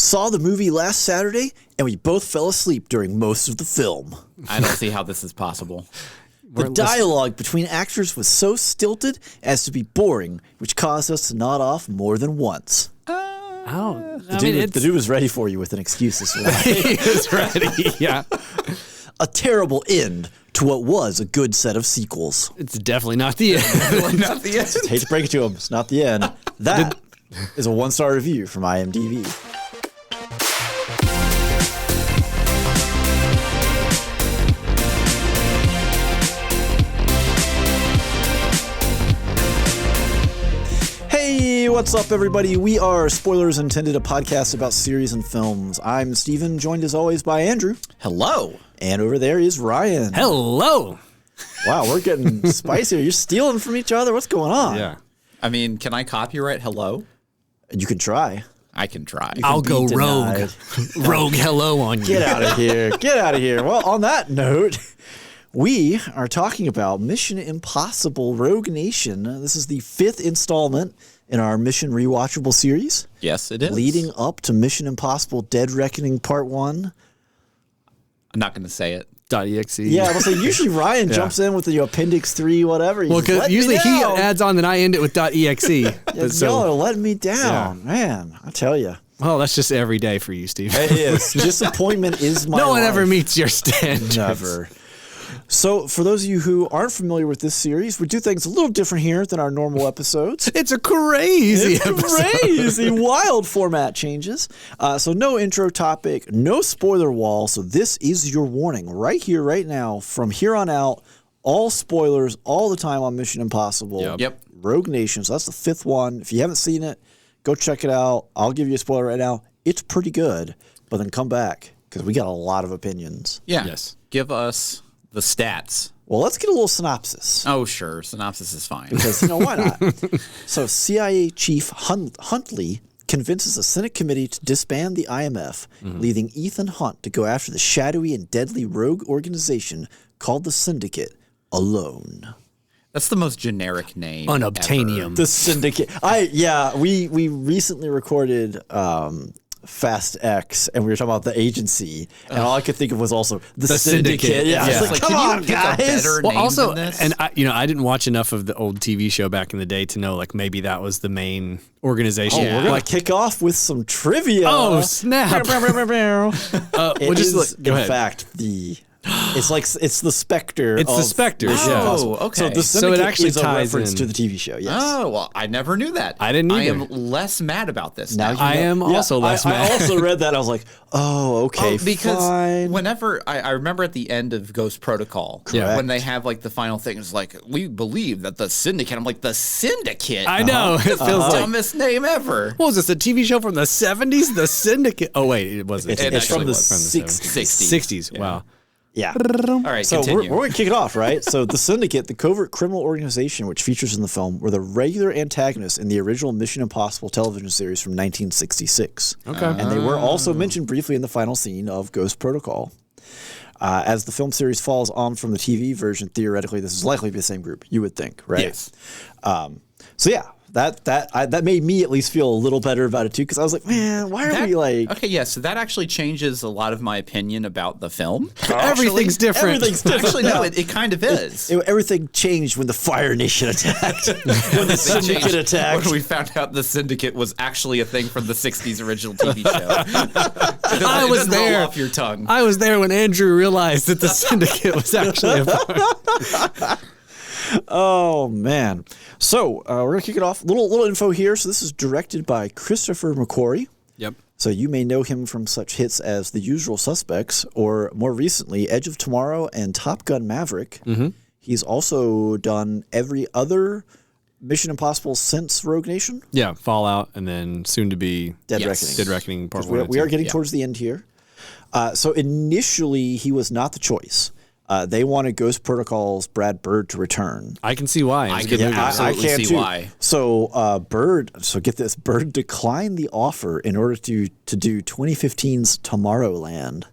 saw the movie last Saturday, and we both fell asleep during most of the film. I don't see how this is possible. The dialogue between actors was so stilted as to be boring, which caused us to nod off more than once. The dude was ready for you with an excuse this morning. He was ready, yeah. A terrible end to what was a good set of sequels. It's definitely not the end. Not the end. Hate to break it to him, it's not the end. That is a 1-star review from IMDb. Hey, what's up, everybody? We are Spoilers Intended, a podcast about series and films. I'm Steven, joined as always by Andrew. Hello. And over there is Ryan. Hello. Wow, we're getting spicier. You're stealing from each other. What's going on? Yeah. I mean, can I copyright hello? You can try. I can try. I'll go rogue. denied. Rogue hello on you. Get out of here. Get out of here. Well, on that note, we are talking about Mission Impossible Rogue Nation. This is the 5th installment in our Mission Rewatchable series. Yes, it is. Leading up to Mission Impossible Dead Reckoning Part 1. I'm not going to say it. .exe. Yeah, I was like, usually Ryan jumps in with the Appendix 3, whatever. Well, because usually he adds on, then I end it with .exe. Y'all are letting me down. Man, I tell you. Well, that's just every day for you, Steve. It is. Disappointment is my No one life. ever meets your standards. Never. So, for those of you who aren't familiar with this series, we do things a little different here than our normal episodes. It's a crazy episode. Crazy, wild format changes. So, no intro topic, no spoiler wall. So, this is your warning right here, right now. From here on out, all spoilers all the time on Mission Impossible. Yep. Rogue Nation. So, that's the 5th one. If you haven't seen it, go check it out. I'll give you a spoiler right now. It's pretty good. But then come back because we got a lot of opinions. Yeah. Yes. Give us the stats. Well, let's get a little synopsis. Oh, sure. Synopsis is fine. Because, why not? So CIA Chief Huntley convinces a Senate committee to disband the IMF, leaving Ethan Hunt to go after the shadowy and deadly rogue organization called the Syndicate alone. That's the most generic name. Unobtainium. The Syndicate. We recently recorded Fast X, and we were talking about the agency, and all I could think of was also the Syndicate. Yeah, I was like, come on, guys. Better Well, name also, than this? and I didn't watch enough of the old TV show back in the day to know, like, maybe that was the main organization. We're gonna kick off with some trivia. Oh, snap. It just is, go in ahead. fact, it's the Spectre. It's the of Spectre, Mission yeah. Impossible. Oh, okay. So the So it Syndicate actually is a ties reference in. to the TV show. Yes. Oh, well, I never knew that. I didn't I either. am less mad about this Now now. you I know- am also less I mad. also read that. I was like, oh, okay, because fine. whenever I remember at the end of Ghost Protocol, Correct. when they have like the final thing, it's like, we believe that the Syndicate. I'm like, the Syndicate? I know. It feels like, Dumbest name ever. what was this, a TV show from the 70s? The Syndicate? Oh, wait, it wasn't. It's actually from the was from the 60s. 60s. Wow. Yeah. All right, So we're continue. going to kick it off, right? So the Syndicate, the covert criminal organization which features in the film, were the regular antagonists in the original Mission Impossible television series from 1966. Okay. And they were also mentioned briefly in the final scene of Ghost Protocol. As the film series falls on from the TV version, theoretically, this is likely to be the same group, you would think, right? Yes. So yeah, that made me at least feel a little better about it too, because I was like, man, why are we like... Okay, yeah, so that actually changes a lot of my opinion about the film. Everything's different. Everything's different. Actually, no, it kind of is. Everything changed when the Fire Nation attacked. When the Syndicate Changed attacked. When we found out the Syndicate was actually a thing from the 60s original TV show. I was It doesn't roll there. off your tongue. I was there when Andrew realized that the Syndicate was actually a part. Oh, man. So we're going to kick it off. Little info here. So this is directed by Christopher McQuarrie. Yep. So you may know him from such hits as The Usual Suspects, or more recently, Edge of Tomorrow and Top Gun Maverick. Mm-hmm. He's also done every other Mission Impossible since Rogue Nation. Yeah, Fallout, and then soon to be Dead Yes. Reckoning. Dead Reckoning Part 1 We and we are 2. getting towards the end here. So initially, he was not the choice. They wanted Ghost Protocol's Brad Bird to return. I can see why. I It's a can good movie. absolutely can see too. why. So get this, Bird declined the offer in order to do 2015's Tomorrowland.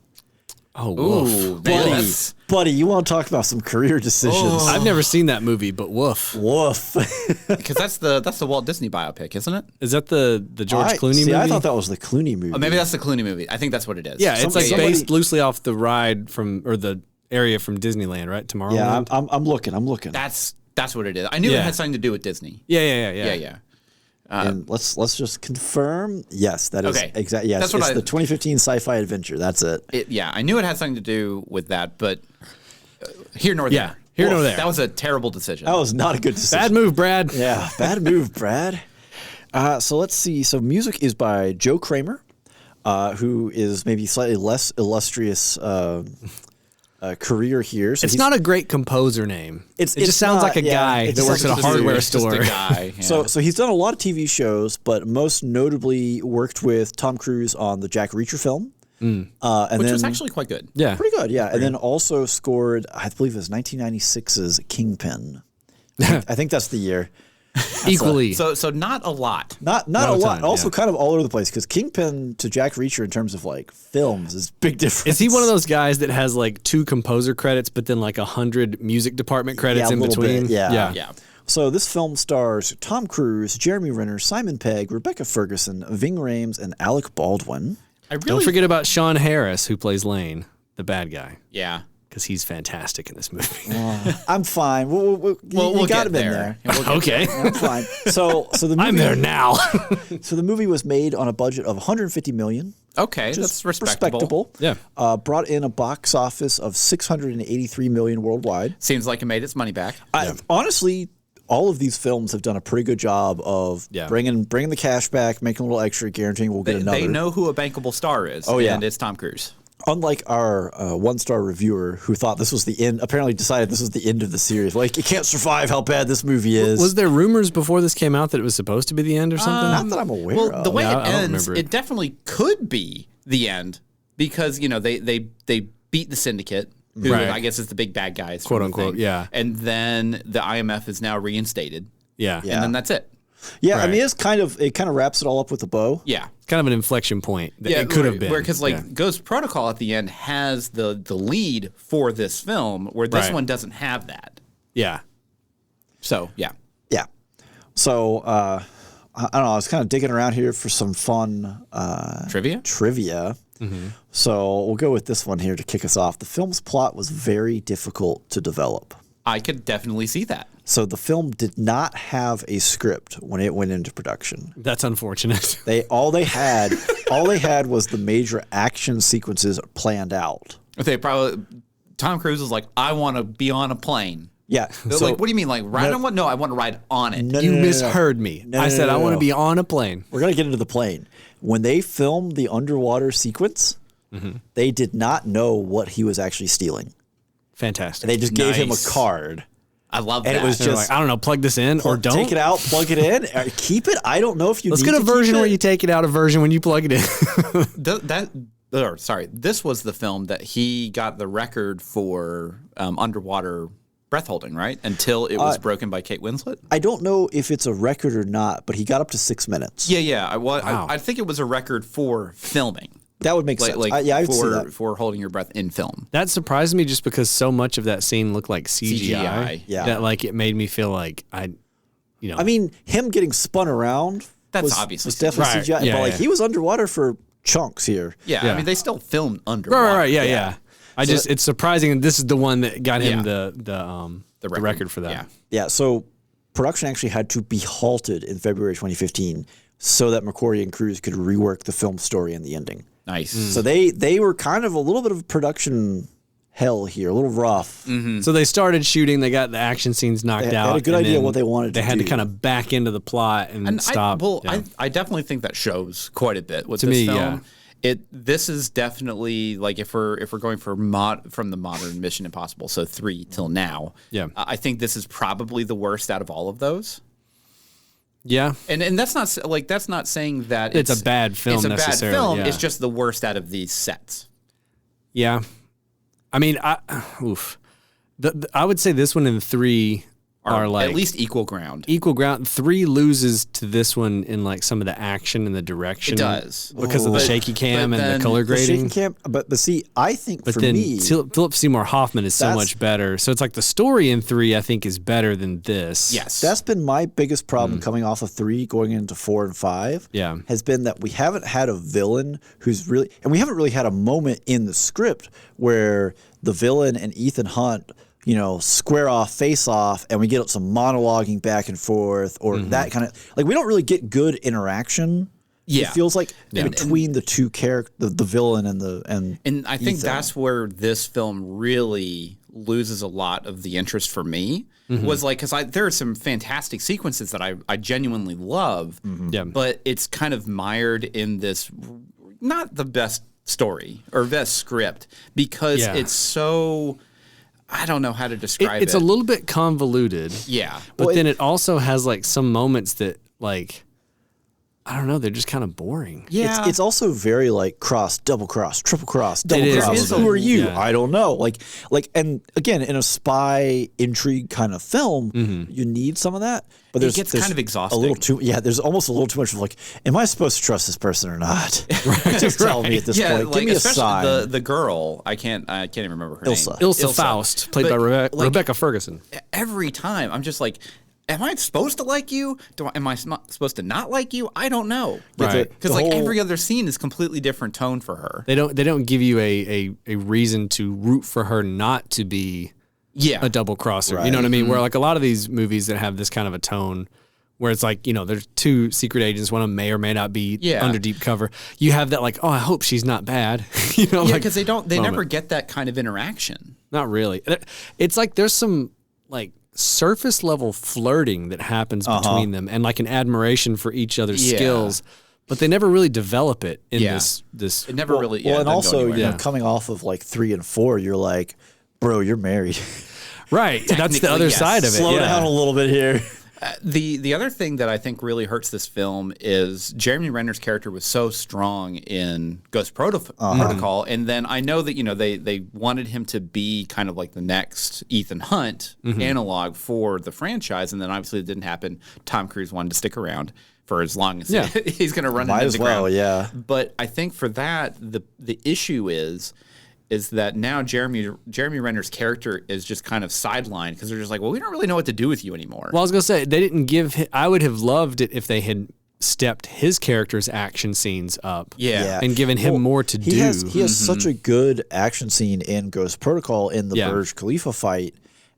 Oh, woof. Ooh, Buddy, buddy, you want to talk about some career decisions? I've never seen that movie, but woof. Woof. because that's the Walt Disney biopic, isn't it? Is that the George Clooney movie? I thought that was the Clooney movie. Oh, maybe that's the Clooney movie. I think that's what it is. Yeah, it's like Somebody- based loosely off the ride or the area from Disneyland, right? Tomorrowland. Yeah, I'm looking. That's what it is. I knew it had something to do with Disney. Yeah. And let's just confirm. Yes, that is Okay. exactly. Yes, That's what it's I- the 2015 sci-fi adventure. That's it. I knew it had something to do with that, but here nor Yeah, there. here nor there. That was a terrible decision. That was not a good decision. Bad move, Brad. Yeah, bad move, Brad. So let's see. So music is by Joe Kramer, who is maybe slightly less illustrious career here. So It's he's- not a great composer name. It just sounds like a guy it that just works at sounds a like hardware It's just a store. guy. Yeah. So he's done a lot of TV shows, but most notably worked with Tom Cruise on the Jack Reacher film. And which then, was actually quite good. Yeah. pretty good, yeah. And then also scored, I believe it was 1996's Kingpin. I think that's the year. Equally. So not a lot. Not a a lot. ton, Also yeah. kind of all over the place because Kingpin to Jack Reacher in terms of like films is big difference. Is he one of those guys that has like 2 composer credits, but then like 100 music department credits Yeah, a in little between? bit, yeah. Yeah. So this film stars Tom Cruise, Jeremy Renner, Simon Pegg, Rebecca Ferguson, Ving Rhames, and Alec Baldwin. I really Don't forget about Sean Harris, who plays Lane, the bad guy, Yeah. because he's fantastic in this movie. I'm fine. You We'll got get him in there. We'll get Okay. I'm fine. So the movie, I'm there now. So the movie was made on a budget of 150 million. Okay, that's respectable. Yeah. Brought in a box office of 683 million worldwide. Seems like it made its money back. Honestly, all of these films have done a pretty good job of Yeah. bringing the cash back, making a little extra, guaranteeing we'll get another. They know who a bankable star is. Oh, yeah. And it's Tom Cruise. Unlike our one-star reviewer who thought this was the end, apparently decided this was the end of the series. Like, it can't survive how bad this movie is. Was there rumors before this came out that it was supposed to be the end or something? Not that I'm aware Well, of. the way Yeah, I it don't ends, remember it. it definitely could be the end because they beat the Syndicate, who Right. I guess is the big bad guys, Quote, from the unquote, thing. yeah. And then the IMF is now reinstated, Yeah. Yeah. and then that's it. Yeah, I Right. mean, it kind of wraps it all up with a bow. Yeah. It's kind of an inflection point that Yeah, it could have been. because Ghost Protocol at the end has the lead for this film, where this Right. one doesn't have that. yeah. So yeah, Yeah. So I don't know. I was kind of digging around here for some fun trivia. trivia. So we'll go with this one here to kick us off. The film's plot was very difficult to develop. I could definitely see that. So the film did not have a script when it went into production. That's unfortunate. All they had was the major action sequences planned out. They probably Tom Cruise was like, I want to be on a plane. Yeah. They're like, what do you mean, like ride on one? No, I want to ride on it. No, You no, no, no, no. misheard me. No, I no, said no, I want no. to be on a plane. We're gonna get into the plane. When they filmed the underwater sequence, they did not know what he was actually stealing. Fantastic. They just gave him a Nice. card. I love And that. it was They're just like, I don't know, plug this in or don't. take it out, plug it in, or keep it. I don't know if you. Let's need get a to keep version it. where you take it out, a version when you plug it in. This was the film that he got the record for underwater breath holding, right? Until it was broken by Kate Winslet. I don't know if it's a record or not, but he got up to 6 minutes. Yeah. Wow. I think it was a record for filming. That would make sense. Yeah, I would see that. for holding your breath in film. That surprised me just because so much of that scene looked like CGI. CGI. Yeah. That like it made me feel like I mean, him getting spun around That's was obviously definitely Right. CGI. Yeah, but like yeah. he was underwater for chunks here. Yeah, Yeah. I mean they still filmed underwater. Right. Yeah. It's surprising that this is the one that got him Yeah. the record for that. Yeah. Yeah, so production actually had to be halted in February 2015 so that McQuarrie and Cruise could rework the film story and the ending. Nice. So they were kind of a little bit of production hell here, a little rough. So they started shooting. They got the action scenes knocked They out. had a good and idea then what they wanted They to had to do. kind of back into the plot and stop. I definitely think that shows quite a bit with To this me, film. yeah. This is definitely like if we're going for from the modern Mission Impossible, so 3 till now. Yeah. I think this is probably the worst out of all of those. Yeah. And that's not saying that It's a bad film It's a bad necessarily, film. yeah. It's just the worst out of these sets. Yeah. I mean, I would say this one and 3 are like at least equal ground. equal ground. 3 loses to this one in like some of the action and the direction. It does. Because of the shaky cam but and then the color The shaking grading. cam, but see, I think But for then me, Philip Seymour Hoffman is so That's- much better. So it's like the story in 3, I think, is better than this. Yes. that's been my biggest problem coming off of 3, going into 4 and 5. Yeah. Has been that we haven't had a villain who's really, and we haven't really had a moment in the script where the villain and Ethan Hunt, square off, face off, and we get some monologuing back and forth, or that kind of like we don't really get good interaction. Yeah. It feels like between the two characters, the villain and I think Ethan. that's where this film really loses a lot of the interest for me. Was like, because there are some fantastic sequences that I genuinely love, Yeah. but it's kind of mired in this not the best story or best script because Yeah. it's so, I don't know how to describe it. It's a little bit convoluted. Yeah. But then it also has like some moments that like, I don't know, they're just kind of boring. Yeah. It's also very like cross, double cross, triple cross, double is. cross. It is Who are you? yeah. I don't know. Like, and again, in a spy intrigue kind of film, you need some of that. But there's gets kind of exhausting. A little too, there's almost a little too much of like, am I supposed to trust this person or not? Just tell me at this point. Give me a especially sign. the girl, I can't even remember her Ilsa. name. Ilsa Faust, played by But, like, Rebecca Ferguson. Every time I'm just like, am I supposed to like you? Am I supposed to not like you? I don't know. Right. Because like every other scene is completely different tone for her. They don't give you a reason to root for her not to be Yeah. a double crosser. You know what I mean? Where like a lot of these movies that have this kind of a tone where it's like, there's 2 secret agents, one of them may or may not be under deep cover. You have that like, oh, I hope she's not bad. Yeah, like, because they moment. never get that kind of interaction. Not really. It's like there's some like surface level flirting that happens between them and like an admiration for each other's Yeah. skills, but they never really develop it in Yeah. this. It never really. well, and doesn't go also, anywhere. coming off of like 3 and 4, you're like, bro, you're married. Right. That's the Technically, other yes. side of it. Slow yeah. down a little bit here. The other thing that I think really hurts this film is Jeremy Renner's character was so strong in Ghost Protocol, and then I know that they wanted him to be kind of like the next Ethan Hunt analog for the franchise, and then obviously it didn't happen. Tom Cruise wanted to stick around for as long as he's going to run Might into as the well, ground. yeah. But I think for that the issue is that now Jeremy Renner's character is just kind of sidelined because they're just like, well, we don't really know what to do with you anymore. Well, I was gonna say they didn't give. I would have loved it if they had stepped his character's action scenes up. Yeah. and given him more to do. He has such a good action scene in Ghost Protocol in the Burj Khalifa fight,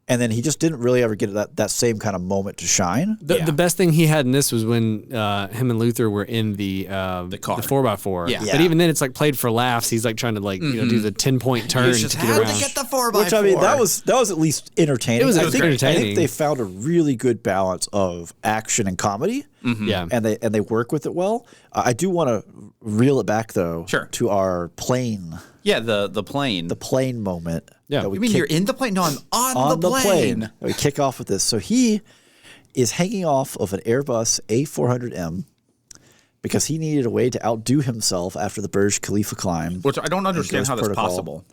and then he just didn't really ever get that same kind of moment to shine. The best thing he had in this was when him and Luther were in the car, the 4x4. Yeah. But even then, it's like played for laughs. He's like trying to do the 10-point turn to just get had around. to get the 4x4. Which I mean, that was at least entertaining. It was I think, entertaining. I think they found a really good balance of action and comedy. Yeah, and they work with it well. I do want to reel it back though to our plane. Yeah, the plane. The plane moment. Yeah. that we You mean kick- you're in the plane? No, I'm on, on the plane. We kick off with this. So he is hanging off of an Airbus A400M because he needed a way to outdo himself after the Burj Khalifa climb. Which I don't understand Ghost how that's Protocol. possible.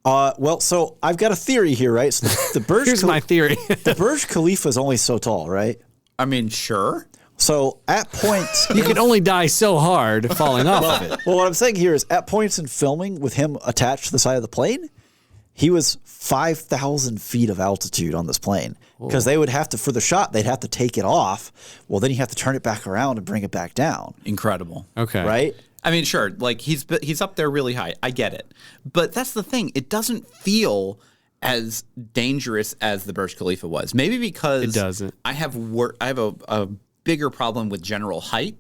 Well, so I've got a theory here, right? So the Burj here's my theory. the Burj Khalifa is only so tall, right? I mean, sure. So at points, You can only die so hard falling off of it. well, what I'm saying here is at points in filming with him attached to the side of the plane, he was 5,000 feet of altitude on this plane because they would have to, for the shot, they'd have to take it off. Well, then you have to turn it back around and bring it back down, Incredible. Okay. right? I mean, sure. Like he's up there really high. I get it, but that's the thing. It doesn't feel as dangerous as the Burj Khalifa was. Maybe because It doesn't. I have a bigger problem with general height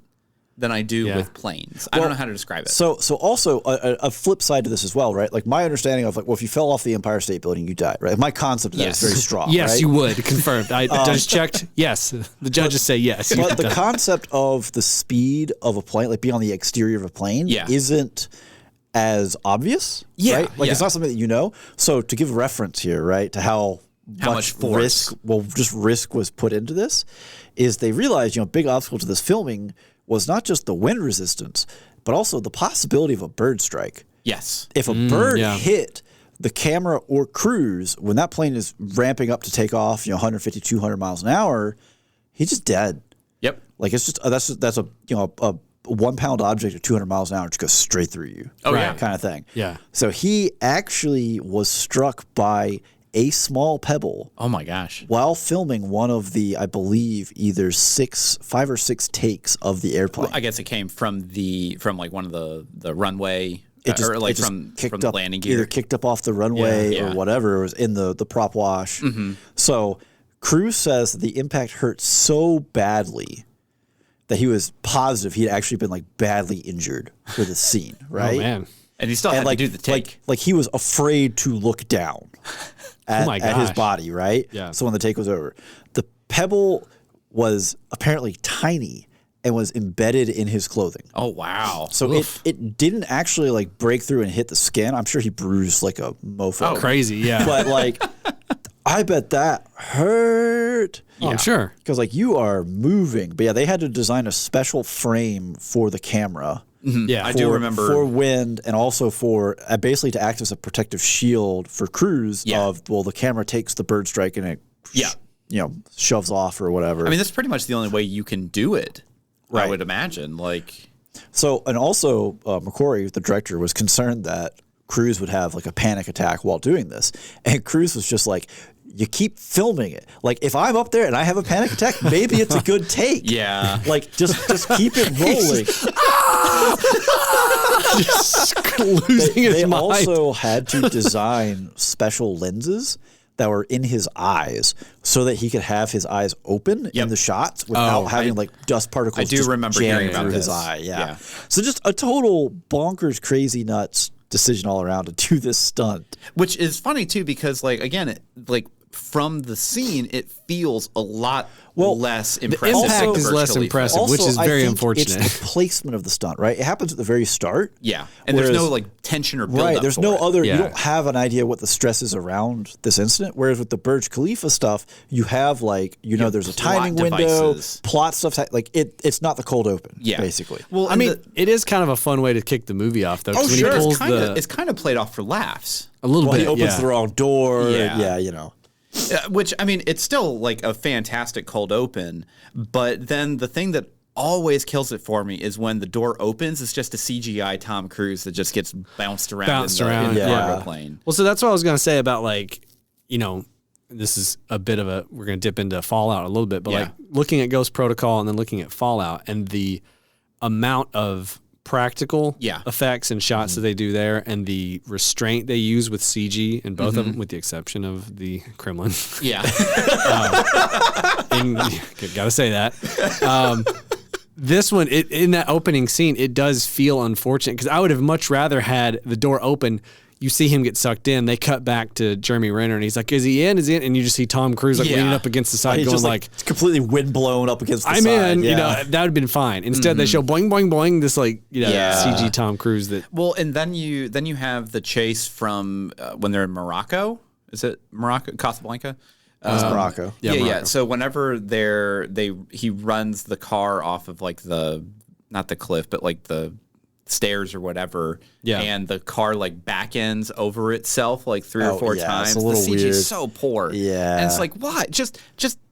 than I do with planes. I don't know how to describe it. So also a flip side to this as well, right? Like my understanding of well, if you fell off the Empire State Building, you die, right? My concept of that is very strong. Yes, right? you would. Confirmed. I just checked. Yes. The judges say yes. You But could the die. concept of the speed of a plane, like being on the exterior of a plane, isn't as obvious. Yeah, Right? Like it's not something that you know. So to give reference here, right, to how much force. risk was put into this, is they realized, big obstacle to this filming was not just the wind resistance, but also the possibility of a bird strike. Yes. If a bird yeah. hit the camera or Cruise, when that plane is ramping up to take off, 150, 200 miles an hour, he's just dead. Yep. Like it's just that's a 1 pound object at 200 miles an hour just goes straight through you. Oh yeah, kind of thing. Yeah. So he actually was struck by a small pebble. Oh my gosh. While filming one of the, I believe, either 5 or 6 takes of the airplane. Well, I guess it came from like one of the runway. Or like from the landing gear. Either kicked up off the runway or whatever. It was in the prop wash. Mm-hmm. So Cruise says that the impact hurt so badly that he was positive he'd actually been like badly injured for the scene, right? Oh man. And he still had to do the take. Like he was afraid to look down at his body, right? Yeah. So when the take was over, the pebble was apparently tiny and was embedded in his clothing. Oh wow. So it didn't actually like break through and hit the skin. I'm sure he bruised like a mofo. Oh, crazy, yeah. But like I bet that hurt. Oh, I'm sure. Because like you are moving. But yeah, they had to design a special frame for the camera. Mm-hmm. Yeah, I do remember. For wind and also for basically to act as a protective shield for Cruise the camera takes the bird strike and it shoves off or whatever. I mean, that's pretty much the only way you can do it. Right. I would imagine. So, and also McQuarrie, the director, was concerned that Cruise would have like a panic attack while doing this. And Cruise was just like, you keep filming it. Like if I'm up there and I have a panic attack, maybe it's a good take. Yeah. Like just keep it rolling. Just losing his mind. They also had to design special lenses that were in his eyes so that he could have his eyes open in the shots without having like dust particles. I do remember hearing about through his eye. Yeah. So just a total bonkers, crazy nuts decision all around to do this stunt. Which is funny too, because like, again, from the scene, it feels a lot less impressive. The impact is less impressive, which is very unfortunate. It's the placement of the stunt, right? It happens at the very start. Yeah, and there's no like tension or build up. Right, there's no other. Yeah. You don't have an idea what the stress is around this incident. Whereas with the Burj Khalifa stuff, you have like there's a timing window, plot stuff. Like it's not the cold open. Yeah, basically. Well, I mean, it is kind of a fun way to kick the movie off, though. Oh, sure. It's kind of played off for laughs. A little bit. He opens the wrong door. Yeah, Yeah, which, I mean, it's still like a fantastic cold open, but then the thing that always kills it for me is when the door opens, it's just a CGI Tom Cruise that just gets bounced around in the cargo plane. Well, so that's what I was going to say about like, this is a bit of we're going to dip into Fallout a little bit, but like looking at Ghost Protocol and then looking at Fallout and the amount of practical effects and shots that they do there and the restraint they use with CG in both of them, with the exception of the Kremlin. Yeah. Gotta say that. This one, in that opening scene, it does feel unfortunate because I would have much rather had the door open. You see him get sucked in. They cut back to Jeremy Renner, and he's like, "Is he in? Is he in?" And you just see Tom Cruise leaning up against the side, going just it's completely wind blown up against the side. I'm in. That would have been fine. Instead, they show boing boing boing this CG Tom Cruise that. Well, and then you have the chase from when they're in Morocco. Is it Morocco? Casablanca. Morocco. Yeah. So whenever he runs the car off of like not the cliff, but like the stairs or whatever, and the car like back ends over itself like 3 or 4 times. It's a little the CG weird. is so poor. Yeah, and it's like, what? Just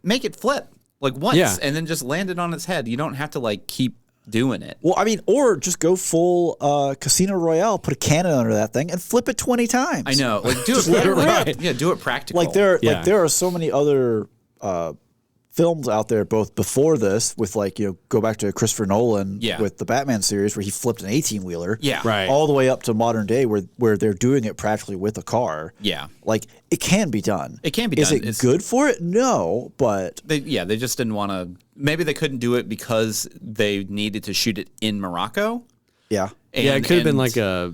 make it flip like once, and then just land it on its head. You don't have to like keep doing it. Well, I mean, or just go full Casino Royale, put a cannon under that thing, and flip it 20 times. I know, like do it Yeah, do it practical. Like there are so many other films out there, both before this, with like go back to Christopher Nolan with the Batman series, where he flipped an 18-wheeler, all the way up to modern day, where they're doing it practically with a car. Yeah, like it can be done. It can be done. Is it good for it? No, but they just didn't want to. Maybe they couldn't do it because they needed to shoot it in Morocco. Yeah, it could have been like a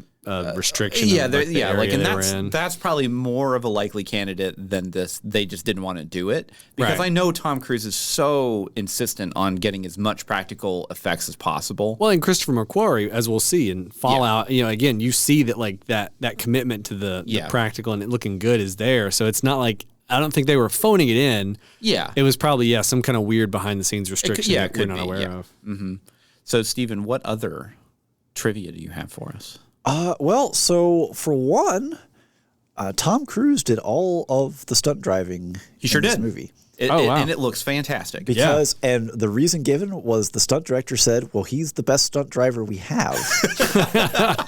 restriction. And that's probably more of a likely candidate than this. They just didn't want to do it because I know Tom Cruise is so insistent on getting as much practical effects as possible. Well, and Christopher McQuarrie, as we'll see in Fallout, again, you see that like that commitment to the practical and it looking good is there. So it's not like I don't think they were phoning it in. Yeah, it was probably some kind of weird behind the scenes restriction that we're not aware of. Mm-hmm. So, Stephen, what other trivia do you have for us? Well, so for one, Tom Cruise did all of the stunt driving He sure in this did. movie. Wow. And it looks fantastic. And the reason given was the stunt director said, well, he's the best stunt driver we have.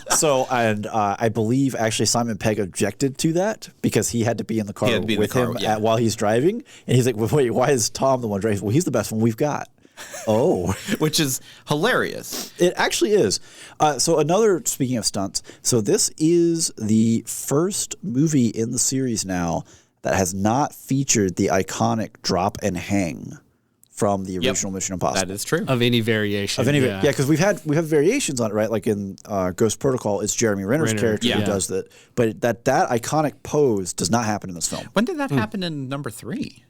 So, and I believe actually Simon Pegg objected to that because he had to be in the car with him while he's driving. And he's like, well, wait, why is Tom the one driving? Well, he's the best one we've got. Oh. Which is hilarious. It actually is. Speaking of stunts, so this is the first movie in the series now that has not featured the iconic drop and hang from the original Mission Impossible. That is true. Of any variation. Because we have variations on it, right? Like in Ghost Protocol, it's Jeremy Renner's character who does that. But that iconic pose does not happen in this film. When did that happen in number 3?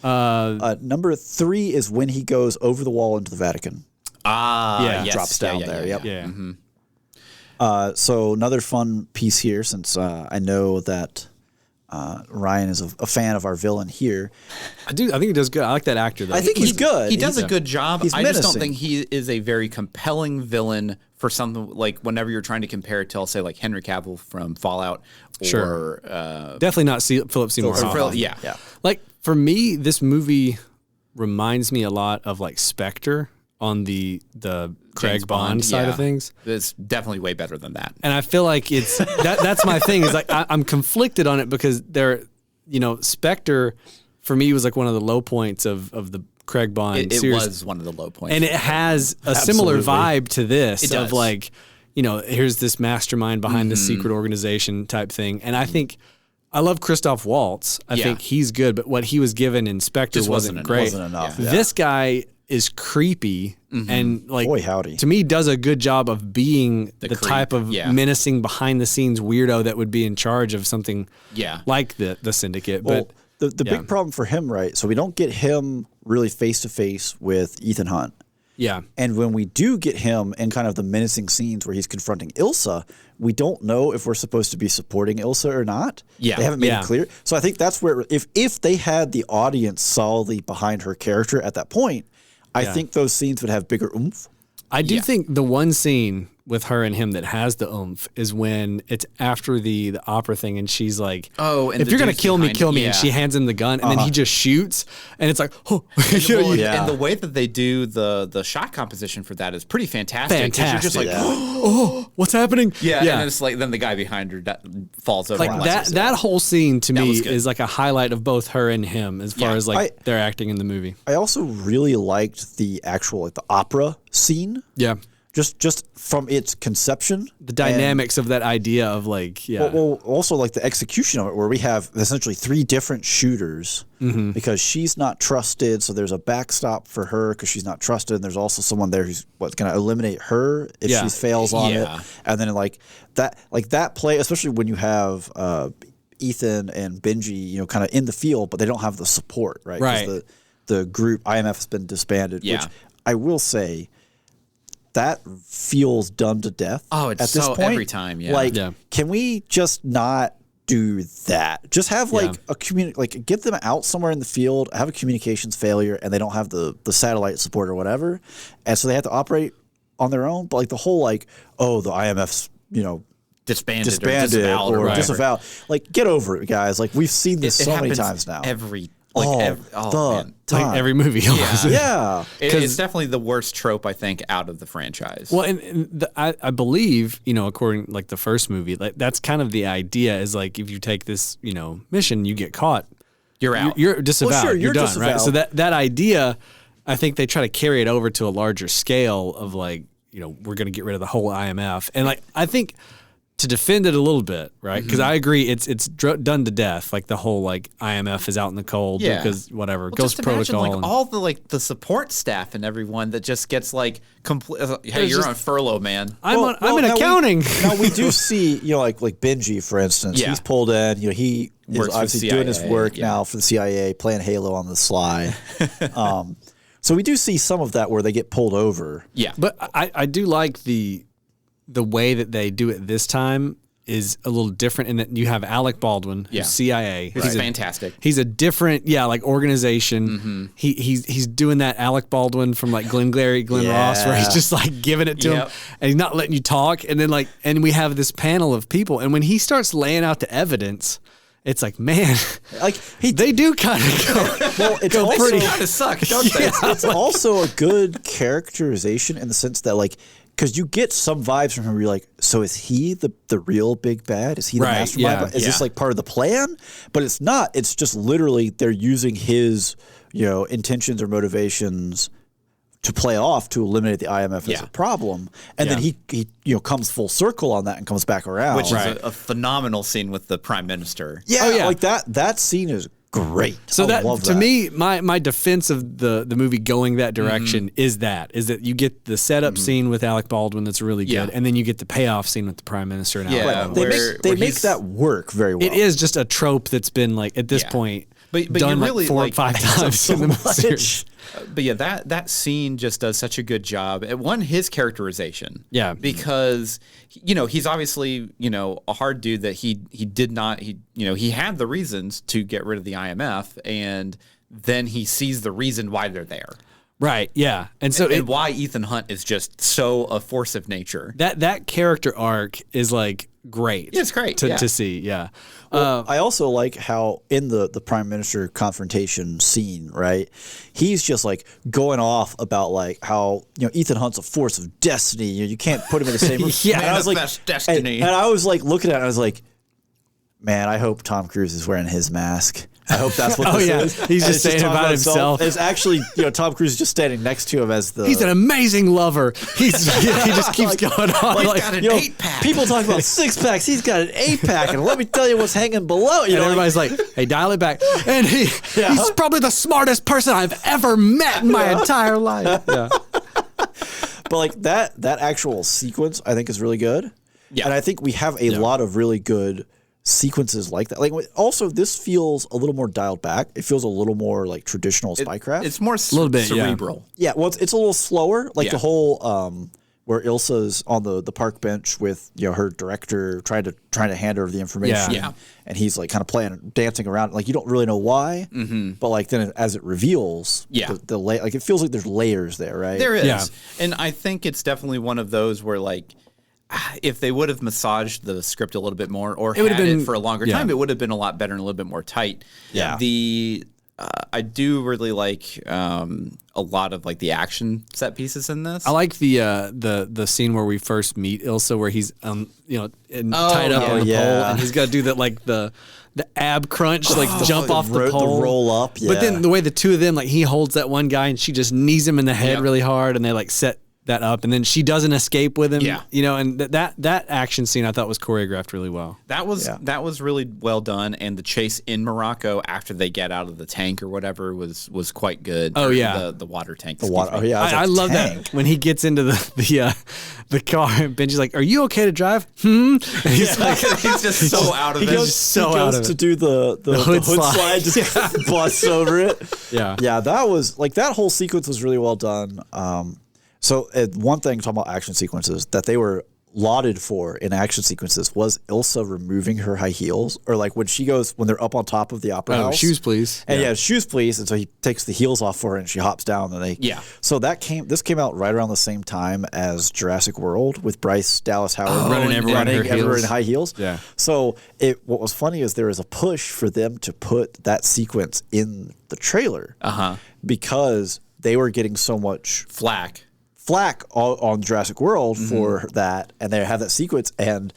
Number 3 is when he goes over the wall into the Vatican. Yes. Drops down there. Yep. Yeah. Mm-hmm. So another fun piece here, since I know that Ryan is a fan of our villain here. I think he does good. I like that actor, though. I think he's good. He does a good job. He's I just don't menacing. think he is a very compelling villain for something like whenever you're trying to compare it to, I'll say, like Henry Cavill from Fallout or definitely not Philip Seymour Hoffman. Yeah. Like for me, this movie reminds me a lot of like Spectre on the Craig Bond side of things. It's definitely way better than that. And I feel like it's that's my thing is like I'm conflicted on it because Spectre for me was like one of the low points of the Craig Bond series. It was one of the low points. And it has a similar vibe to this It of does. like, here's this mastermind behind this secret organization type thing. And I think I love Christoph Waltz. I think he's good, but what he was given in Spectre wasn't great. Wasn't enough. Yeah. This guy is creepy and like Boy, howdy. to me does a good job of being the creep, type of menacing behind the scenes weirdo that would be in charge of something like the Syndicate. Well, but the big problem for him, right? So we don't get him really face to face with Ethan Hunt. yeah. And when we do get him in kind of the menacing scenes where he's confronting Ilsa, we don't know if we're supposed to be supporting Ilsa or not. Yeah. They haven't made it clear. So I think that's where if they had the audience solidly behind her character at that point, I think those scenes would have bigger oomph. I do think the one scene with her and him that has the oomph is when it's after the opera thing and she's like, and if the you're going to dude's kill me, behind kill it. me. Yeah. And she hands him the gun and then he just shoots and it's like, oh, And the way that they do the shot composition for that is pretty fantastic. 'Cause You're just like, oh, what's happening? and then it's like then the guy behind her falls over. Like and that whole scene to me was good. is like a highlight of both her and him as far as like their acting in the movie. I also really liked the actual the opera scene. Yeah. Just from its conception. The dynamics of that idea of like, Well, also like the execution of it, where we have essentially 3 different shooters because she's not trusted. So there's a backstop for her because she's not trusted. And there's also someone there who's going to eliminate her if she fails on it. And then like that play, especially when you have Ethan and Benji, kind of in the field, but they don't have the support, right? Right. 'Cause the group IMF has been disbanded, which I will say. That feels done to death. Oh, it's at this so point. every time, Can we just not do that? Just have get them out somewhere in the field, have a communications failure, and they don't have the satellite support or whatever, and so they have to operate on their own. But like the whole the IMF's disbanded or disavowed. Like get over it, guys. Like we've seen this so many times now. Man. like every movie. Yeah. It's definitely the worst trope, I think, out of the franchise. Well, and I believe, according like the first movie, like that's kind of the idea is like if you take this, mission, you get caught, you're out. You're disavowed. Well, sure, you're done, disavowed. right? So that idea, I think they try to carry it over to a larger scale of like, we're going to get rid of the whole IMF, and like I think. To defend it a little bit, right? Because I agree, it's done to death. Like the whole IMF is out in the cold because whatever Ghost just Protocol, imagine, all the support staff and everyone that just gets hey, you're on furlough, man. I'm in accounting. Now we do see, like Benji, for instance, he's pulled in. He is Works for obviously doing his CIA, work now for the CIA, playing Halo on the sly. So we do see some of that where they get pulled over. Yeah, but I do like the way that they do it this time is a little different in that you have Alec Baldwin, who's CIA. He's fantastic. He's a different, like organization. He's doing that Alec Baldwin from like Glengarry Glen Ross, where he's just like giving it to him, and he's not letting you talk. And then and we have this panel of people, and when he starts laying out the evidence, it's like, man, they do kind of go. Well, it's also pretty kind of suck, don't they? It's also a good characterization in the sense that because you get some vibes from him where you're like, so is he the real big bad? Is he the mastermind? Is this like part of the plan? But it's not. It's just literally they're using his, intentions or motivations to play off to eliminate the IMF as a problem. And then he comes full circle on that and comes back around. Which is a phenomenal scene with the prime minister. Yeah, like that scene is great. So I love to me, my defense of the movie going that direction is that you get the setup scene with Alec Baldwin that's really good, and then you get the payoff scene with the prime minister and Alec Baldwin. They make that work very well. It is just a trope that's been like at this point but done you really, 4 or 5 times in the series. But yeah, that scene just does such a good job. One, his characterization. Yeah. Because, he's obviously, a hard dude that he had the reasons to get rid of the IMF, and then he sees the reason why they're there. Right, yeah. And so and why Ethan Hunt is just so a force of nature. That character arc is like great. Yeah, it's great to see, yeah. Well, I also like how in the prime minister confrontation scene, right? He's just like going off about like how Ethan Hunt's a force of destiny. You can't put him in the same room. And I was like, that's destiny. And I was like looking at it, and I was like, man, I hope Tom Cruise is wearing his mask. I hope that's what this is. He's just saying about himself. It's actually, Tom Cruise is just standing next to him as the... He's an amazing lover. He just keeps going on. He's got an 8-pack. People talk about 6-packs. He's got an 8-pack. And let me tell you what's hanging below. And everybody's like, hey, dial it back. And he's probably the smartest person I've ever met in my entire life. Yeah. But that actual sequence, I think, is really good. Yeah. And I think we have a lot of really good sequences like that. Also, this feels a little more dialed back. It feels a little more like traditional spycraft. It's more cerebral. Yeah, well, it's a little slower. The whole where Ilsa's on the park bench with her director trying to hand her the information. Yeah. And he's like kind of dancing around. Like you don't really know why, but then as it reveals, it feels like there's layers there, right? There is, Yeah. and I think it's definitely one of those where if they would have massaged the script a little bit more or had it for a longer time, it would have been a lot better and a little bit more tight. Yeah. I do really like a lot of the action set pieces in this. I like the scene where we first meet Ilsa, where he's tied up on the pole, and he's got to do that the ab crunch, jump off the pole, the roll up. Yeah. But then the way the two of them, he holds that one guy and she just knees him in the head really hard, and they set that up, and then she doesn't escape with him. And that action scene I thought was choreographed really well. That was really well done, and the chase in Morocco after they get out of the tank or whatever was quite good. Oh yeah, the water tank. The water. Oh yeah, I love that when he gets into the car and Benji's like, "Are you okay to drive?" And he's he's just so out of it. He goes to do the hood slide, just busts over it. Yeah. That was that whole sequence was really well done. So one thing talking about action sequences that they were lauded for in action sequences was Ilsa removing her high heels, or when they're up on top of the opera house. Shoes please. And shoes please. And so he takes the heels off for her and she hops down and So this came out right around the same time as Jurassic World with Bryce Dallas Howard running everywhere in high heels. Yeah. So what was funny is there was a push for them to put that sequence in the trailer. Because they were getting so much flack on Jurassic World for that, and they have that sequence, and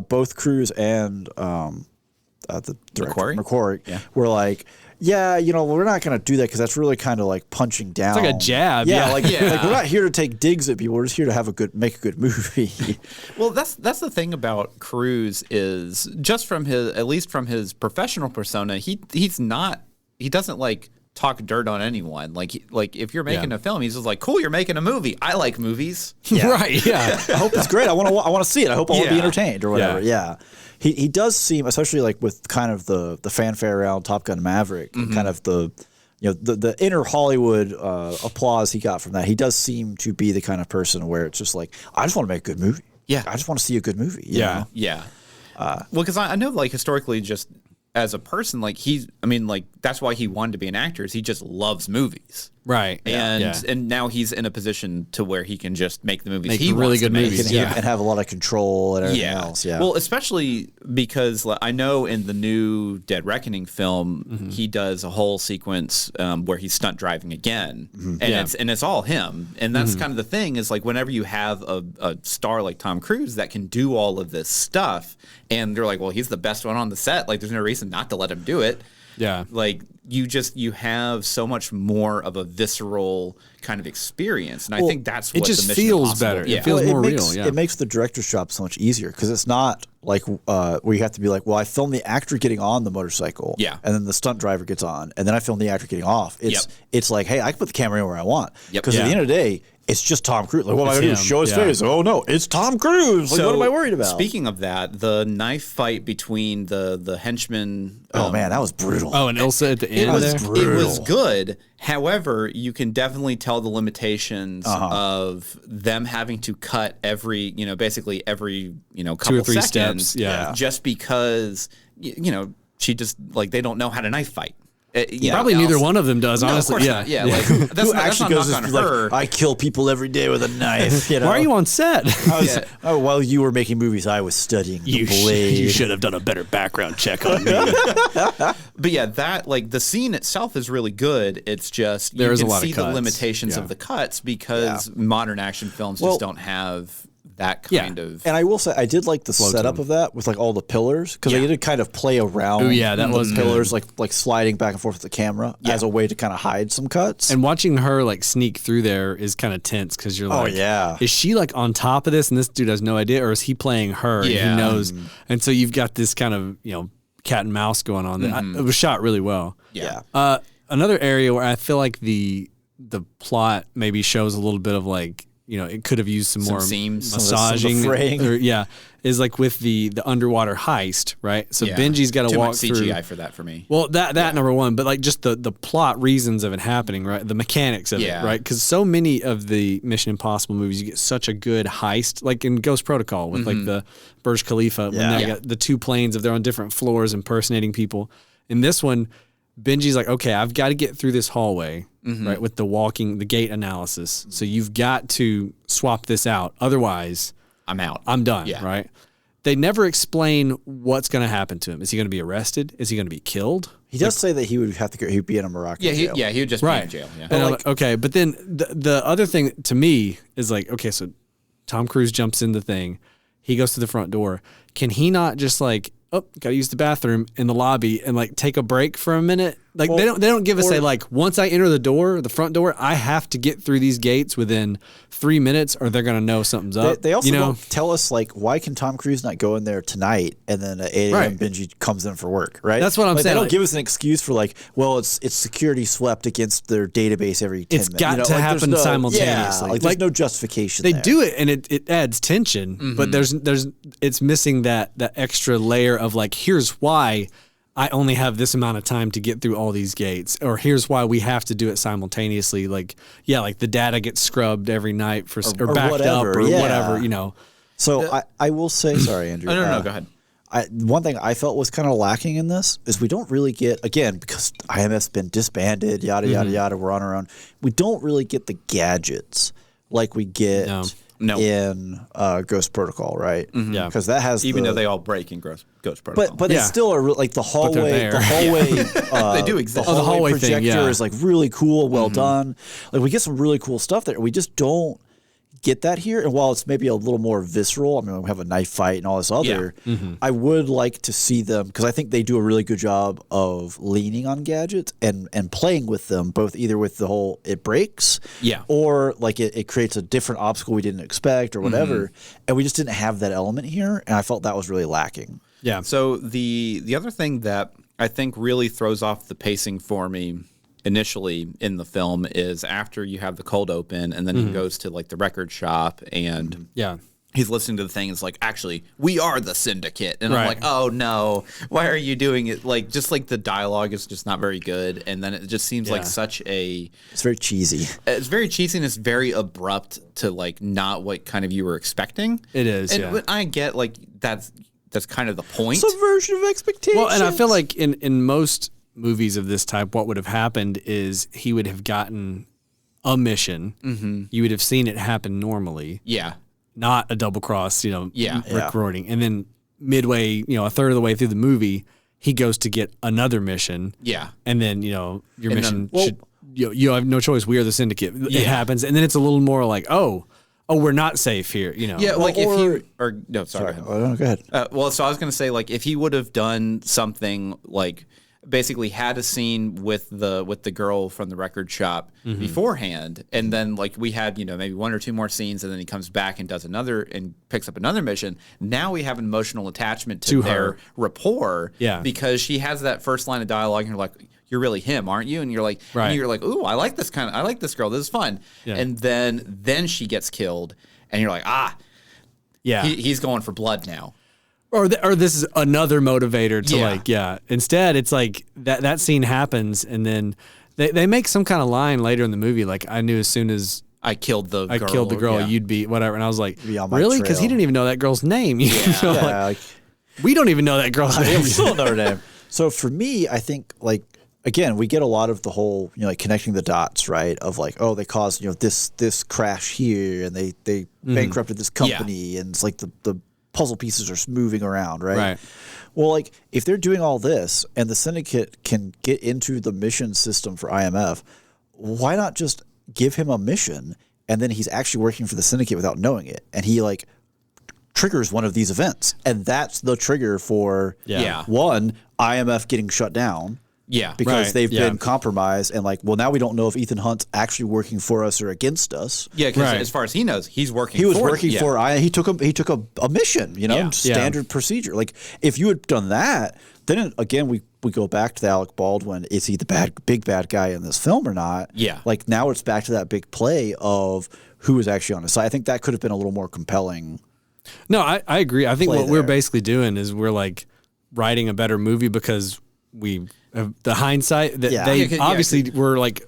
both Cruise and the director McQuarrie were like, we're not going to do that because that's really kind of punching down. It's like a jab. We're not here to take digs at people. We're just here to make a good movie. Well, that's the thing about Cruise is just from his professional persona, he doesn't talk dirt on anyone. If you're making a film, he's just like, cool, you're making a movie. I like movies. Right. Yeah. I hope it's great. I want to see it. I hope I want to be entertained or whatever. Yeah. He does seem, especially with kind of the fanfare around Top Gun Maverick, and kind of the inner Hollywood applause he got from that. He does seem to be the kind of person where it's just I just want to make a good movie. Yeah. I just want to see a good movie. You know? Yeah. Well, because I know, like, historically, just as a person, like, that's why he wanted to be an actor, is he just loves movies. Right. And now he's in a position to where he can just make the movies he really wants good to make. movies. And have a lot of control and everything else. Yeah. Well, especially because I know in the new Dead Reckoning film, he does a whole sequence where he's stunt driving again, and it's all him. And that's kind of the thing, is like, whenever you have a star like Tom Cruise that can do all of this stuff, and they're like, well, he's the best one on the set. Like, there's no reason not to let him do it. Yeah. Like, you have so much more of a visceral kind of experience. And I think that's what it just the Mission feels Impossible- better. Yeah. It feels more makes, real. Yeah. It makes the director's job so much easier, because it's not like where you have to be like, well, I filmed the actor getting on the motorcycle, Yeah. and then the stunt driver gets on, and then I filmed the actor getting off. It's like, hey, I can put the camera anywhere I want, because at the end of the day, it's just Tom Cruise. Like, what am I going to do? Show his face? Oh no, it's Tom Cruise. Like, what am I worried about? Speaking of that, the knife fight between the henchmen. Oh man, that was brutal. Oh, and Ilsa at the end was there. brutal. It was good. However, you can definitely tell the limitations of them having to cut every, basically every, couple 2 or 3 seconds. steps. Yeah. Just because, she just, like, they don't know how to knife fight. Probably neither one of them does, No, of honestly. course Yeah. not. Yeah, like, that's not knock on her. I kill people every day with a knife. Why are you on set? While you were making movies, I was studying the blade. You should have done a better background check on me. But yeah, that, like, the scene itself is really good. It's just you There's can a lot of see the cuts. limitations of the cuts, because modern action films just don't have that kind of. And I will say, I did like the setup of that with, like, all the pillars, because they did kind of play around. Oh, yeah, that was pillars, like sliding back and forth with the camera as a way to kind of hide some cuts. And watching her, like, sneak through there is kind of tense, because you're like, yeah. is she, like, on top of this and this dude has no idea, or is he playing her and he knows? And so you've got this kind of, cat and mouse going on. It was shot really well. Yeah. Another area where I feel like the plot maybe shows a little bit of, like, it could have used some more seams. massaging. Some of the fraying. Is like with the underwater heist, right? So Benji's got to Too walk much through. CGI for that for me. Well, that number one, but like just the plot reasons of it happening, right? The mechanics of it, right? Because so many of the Mission Impossible movies, you get such a good heist, like in Ghost Protocol with like the Burj Khalifa, when they got the 2 planes, if they're on different floors impersonating people. In this one, Benji's like, okay, I've got to get through this hallway, right, with the gate analysis. So you've got to swap this out. Otherwise, I'm out. I'm done, right? They never explain what's going to happen to him. Is he going to be arrested? Is he going to be killed? He does say that he would have to go. He'd be in a Moroccan jail. He would just be in jail. Yeah. And I'm like, okay, but then the other thing to me is like, okay, so Tom Cruise jumps in the thing. He goes to the front door. Can he not just like, oh, gotta use the bathroom in the lobby and like take a break for a minute? Like they don't give us like, once I enter the front door, I have to get through these gates within 3 minutes or they're gonna know something's up. They also don't tell us, like, why can Tom Cruise not go in there tonight and then at 8 a.m. Benji comes in for work, right? That's what I'm saying. They don't give us an excuse for, like, well, it's security swept against their database every 10 minutes. It's got to happen simultaneously. Yeah, like, there's no justification They there. do it and it adds tension, but it's missing that extra layer of like, here's why I only have this amount of time to get through all these gates, or here's why we have to do it simultaneously. Like, like the data gets scrubbed every night or backed whatever, up or whatever, So I will say, sorry, Andrew. No, go ahead. One thing I felt was kind of lacking in this is we don't really get, again, because IMF's been disbanded, yada, yada, yada, we're on our own. We don't really get the gadgets like we get in Ghost Protocol, right? Yeah. Because that has Even though they all break in Ghost Protocol. But it's still like the hallway. The hallway. They do exist. The hallway projector thing, is like really cool, well done. Like we get some really cool stuff there. We just don't get that here. And while it's maybe a little more visceral, I mean, we have a knife fight and all this other, I would like to see them, because I think they do a really good job of leaning on gadgets and playing with them, both either with the whole it breaks, or like it creates a different obstacle we didn't expect or whatever. And we just didn't have that element here. And I felt that was really lacking. Yeah. So the other thing that I think really throws off the pacing for me initially in the film is after you have the cold open and then he goes to like the record shop and he's listening to the thing. It's like, actually, we are the Syndicate. And I'm like, oh no, why are you doing it? Like, just like the dialogue is just not very good. And then it just seems like such a... It's very cheesy. It's very cheesy and it's very abrupt to like not what kind of you were expecting. It is, and I get like that's kind of the point. Subversion of expectations. Well, and I feel like in most movies of this type, what would have happened is he would have gotten a mission. Mm-hmm. You would have seen it happen normally. Yeah. Not a double cross, Yeah. recording. And then midway, a third of the way through the movie, he goes to get another mission. Yeah. And then, your mission should, you have no choice. We are the Syndicate. It happens. And then it's a little more like, oh, we're not safe here, Yeah, like if he, or no, sorry. Oh, go ahead. Well, so I was going to say, like, if he would have done something like basically had a scene with the girl from the record shop beforehand, and then like we had maybe one or two more scenes, and then he comes back and does another and picks up another mission. Now we have an emotional attachment to their rapport, because she has that first line of dialogue, and you're like, you're really him, aren't you? And you're like, ooh, I like this girl. This is fun. Yeah. And then she gets killed, and you're like, he's going for blood now. Or this is another motivator to Instead, it's like that scene happens, and then they make some kind of line later in the movie, like, I knew as soon as I killed the girl, you'd be whatever. And I was like, really? Because he didn't even know that girl's name. We don't even know that girl's name. We still don't know her name. So for me, I think, like, again, we get a lot of the whole, like, connecting the dots, right? Of like, oh, they caused, this crash here, and they bankrupted this company, and it's like the puzzle pieces are moving around, right? Well, like, if they're doing all this and the Syndicate can get into the mission system for IMF, why not just give him a mission, and then he's actually working for the Syndicate without knowing it, and he, like, triggers one of these events, and that's the trigger for one, IMF getting shut down. Yeah, because they've been compromised, and like, well, now we don't know if Ethan Hunt's actually working for us or against us. Yeah, because as far as he knows, he's working. He was working for. He took a mission. Standard procedure. Like, if you had done that, then again we go back to the Alec Baldwin. Is he the big bad guy in this film or not? Yeah. Like, now it's back to that big play of who is actually on his side. I think that could have been a little more compelling. No, I agree. I think what we're basically doing is we're like writing a better movie because we have the hindsight that they obviously were like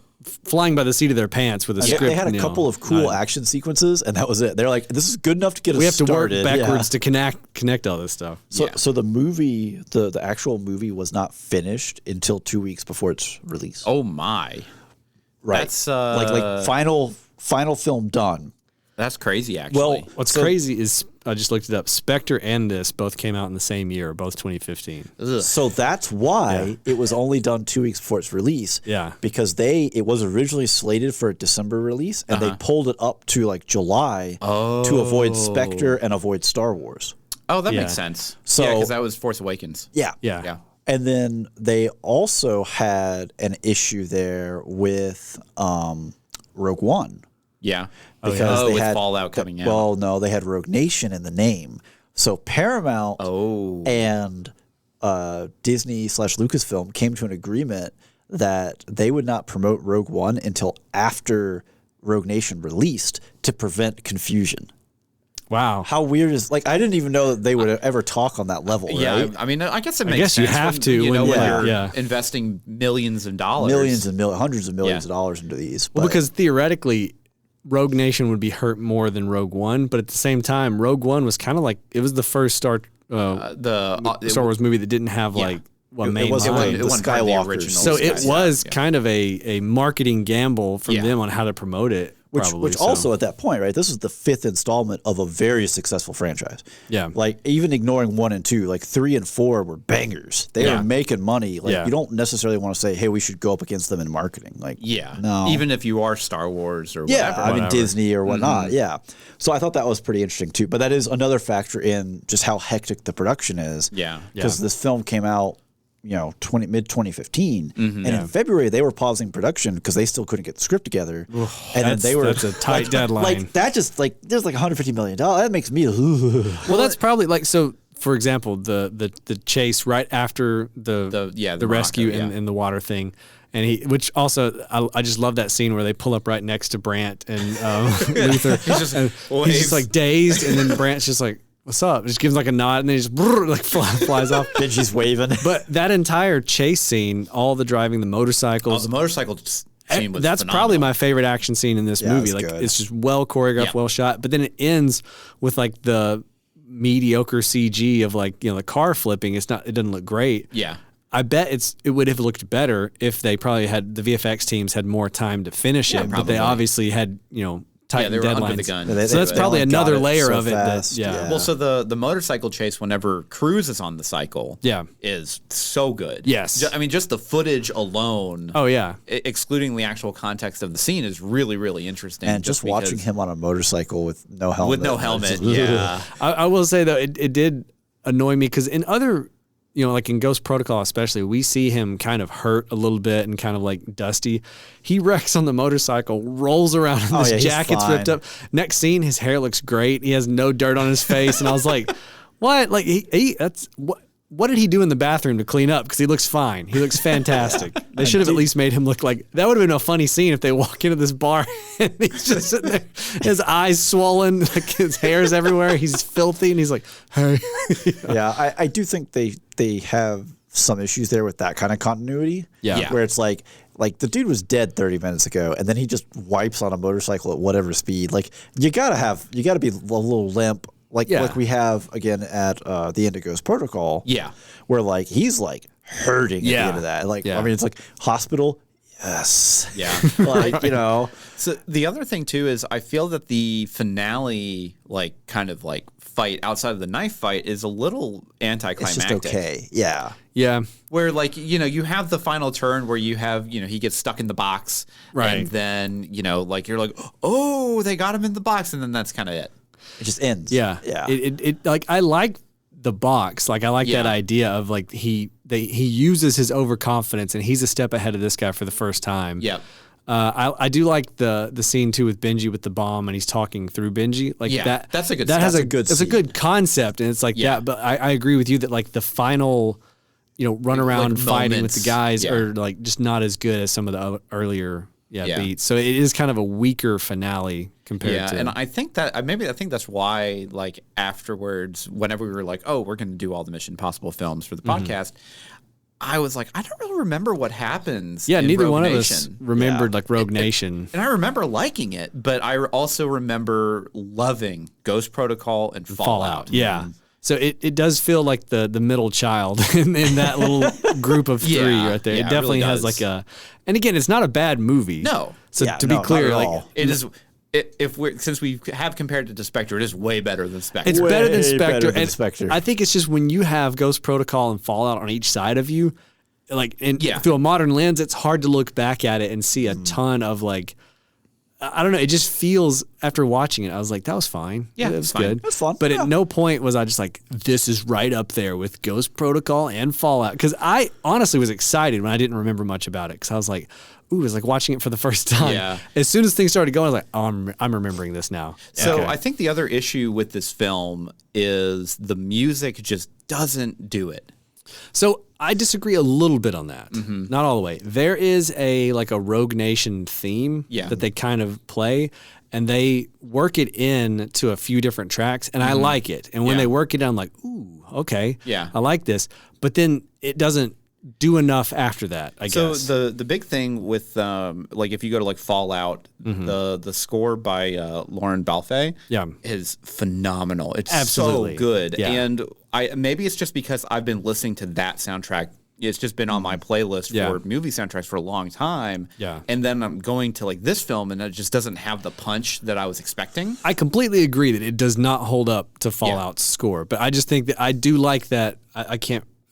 flying by the seat of their pants with a script. They had a couple of cool action sequences, and that was it. They're like, this is good enough to get us started. We have to work backwards to connect all this stuff. So the movie, the actual movie was not finished until 2 weeks before its release. Oh my. Right. That's like final film done. That's crazy, actually. Well, what's crazy is I just looked it up. Spectre and this both came out in the same year, both 2015. Ugh. So that's why it was only done 2 weeks before its release. Yeah. Because it was originally slated for a December release, and they pulled it up to like July to avoid Spectre and avoid Star Wars. Oh, that makes sense. So, because that was Force Awakens. Yeah. And then they also had an issue there with Rogue One. Yeah. Because they with had Fallout coming out. Well, no, they had Rogue Nation in the name. So Paramount and Disney/Lucasfilm came to an agreement that they would not promote Rogue One until after Rogue Nation released to prevent confusion. Wow. How weird is, like, I didn't even know that they would ever talk on that level, yeah, right? I mean, I guess it makes sense. You have to when you're yeah. investing millions of dollars. Hundreds of millions of dollars into these. Well, because theoretically, Rogue Nation would be hurt more than Rogue One, but at the same time, Rogue One was kind of like, it was the first Star Wars movie that didn't have like a main it wasn't line. the Skywalker. So it was kind of a marketing gamble from them on how to promote it. Which also at that point, right? This is the 5th installment of a very successful franchise. Yeah. Like, even ignoring 1 and 2, like 3 and 4 were bangers. They were making money. Like, you don't necessarily want to say, hey, we should go up against them in marketing. Like, no. Even if you are Star Wars or whatever. I mean, Disney or whatnot. Yeah. So I thought that was pretty interesting too. But that is another factor in just how hectic the production is. Yeah. Because this film came out, mid 2015, and in February they were pausing production because they still couldn't get the script together. That's a tight deadline. Like, that just, like, there's like $150 million. That makes me. Well, that's probably like, so for example, the chase right after the rescue in the water thing. And which also, I just love that scene where they pull up right next to Brandt and Luther. He's just like dazed, and then Brandt's just like, what's up? Just gives like a nod, and then he just like flies off. Then she's waving. But that entire chase scene, all the driving, the motorcycles. The motorcycle scene was that's phenomenal. probably my favorite action scene in this movie. Like, good. it's just well choreographed, well shot. But then it ends with like the mediocre CG of like, the car flipping. It doesn't look great. Yeah. I bet it would have looked better if they probably had the VFX teams had more time to finish it, but they obviously had, tight they were deadlines. under the gun. So that's probably another layer of it. Fast, Well, so the motorcycle chase whenever Cruz is on the cycle is so good. Yes. I mean, just the footage alone. Oh, yeah. Excluding the actual context of the scene is really, really interesting. And just watching him on a motorcycle with no helmet. Yeah. I will say, though, it did annoy me because in other... like in Ghost Protocol especially, we see him kind of hurt a little bit and kind of like dusty. He wrecks on the motorcycle, rolls around, and his jacket's ripped up. Next scene, his hair looks great. He has no dirt on his face, and I was like, "What? Like what did he do in the bathroom to clean up? Because he looks fine. He looks fantastic. They should have at least made him look like that. Would have been a funny scene if they walk into this bar and he's just sitting there, his eyes swollen, like his hair's everywhere. He's filthy, and he's like, "Hey." Yeah, I do think they have some issues there with that kind of continuity. Yeah. Where it's like the dude was dead 30 minutes ago, and then he just wipes on a motorcycle at whatever speed. Like you gotta be a little limp. Like we have again at the end of Ghost Protocol. Yeah. Where like he's like hurting at the end of that. Like I mean it's like hospital. Yes. Yeah. Like, So the other thing too is I feel that the finale kind of fight outside of the knife fight is a little anticlimactic. It's just okay. Yeah. Yeah. Where you have the final turn where you have, he gets stuck in the box. Right. And then, you're like, oh, they got him in the box. And then that's kind of it. It just ends. Yeah. Yeah. It like I like the box. Like I like that idea of like he uses his overconfidence and he's a step ahead of this guy for the first time. Yep. I do like the scene too with Benji with the bomb and he's talking through Benji. Like that's a good. That has a good. It's a good concept and it's like but I agree with you that like the final, run around fighting with the guys are like just not as good as some of the earlier beats. So it is kind of a weaker finale compared to. And I think that's why afterwards, whenever we were like, oh, we're going to do all the Mission Impossible films for the podcast. I was like, I don't really remember what happens. Yeah, neither Rogue one Nation. of us remembered Rogue Nation. And I remember liking it, but I also remember loving Ghost Protocol and Fallout. Yeah. So it does feel like the middle child in that little group of three right there. It definitely has and again, it's not a bad movie. No. So to be clear, it is. Since we have compared it to Spectre, it is way better than Spectre. It's better than Spectre. Better than Spectre. I think it's just when you have Ghost Protocol and Fallout on each side of you, through a modern lens, it's hard to look back at it and see a ton of I don't know. It just feels after watching it, I was like, that was fine. Yeah, it was fine. good. It was fun. But at no point was I just like, this is right up there with Ghost Protocol and Fallout. Because I honestly was excited when I didn't remember much about it. Because I was like, ooh, it was like watching it for the first time. Yeah. As soon as things started going, I was like, oh, I'm remembering this now. So I think the other issue with this film is the music just doesn't do it. So I disagree a little bit on that. Not all the way. There is a Rogue Nation theme that they kind of play, and they work it in to a few different tracks, and I like it. And when they work it in, I'm like, ooh, okay, I like this. But then it doesn't do enough after that, I guess. So the big thing with if you go to Fallout, the score by Lauren Balfe is phenomenal. It's absolutely so good. Yeah. And maybe it's just because I've been listening to that soundtrack. It's just been on my playlist for movie soundtracks for a long time. Yeah. And then I'm going to this film and it just doesn't have the punch that I was expecting. I completely agree that it does not hold up to Fallout's score, but I just think that I do like that.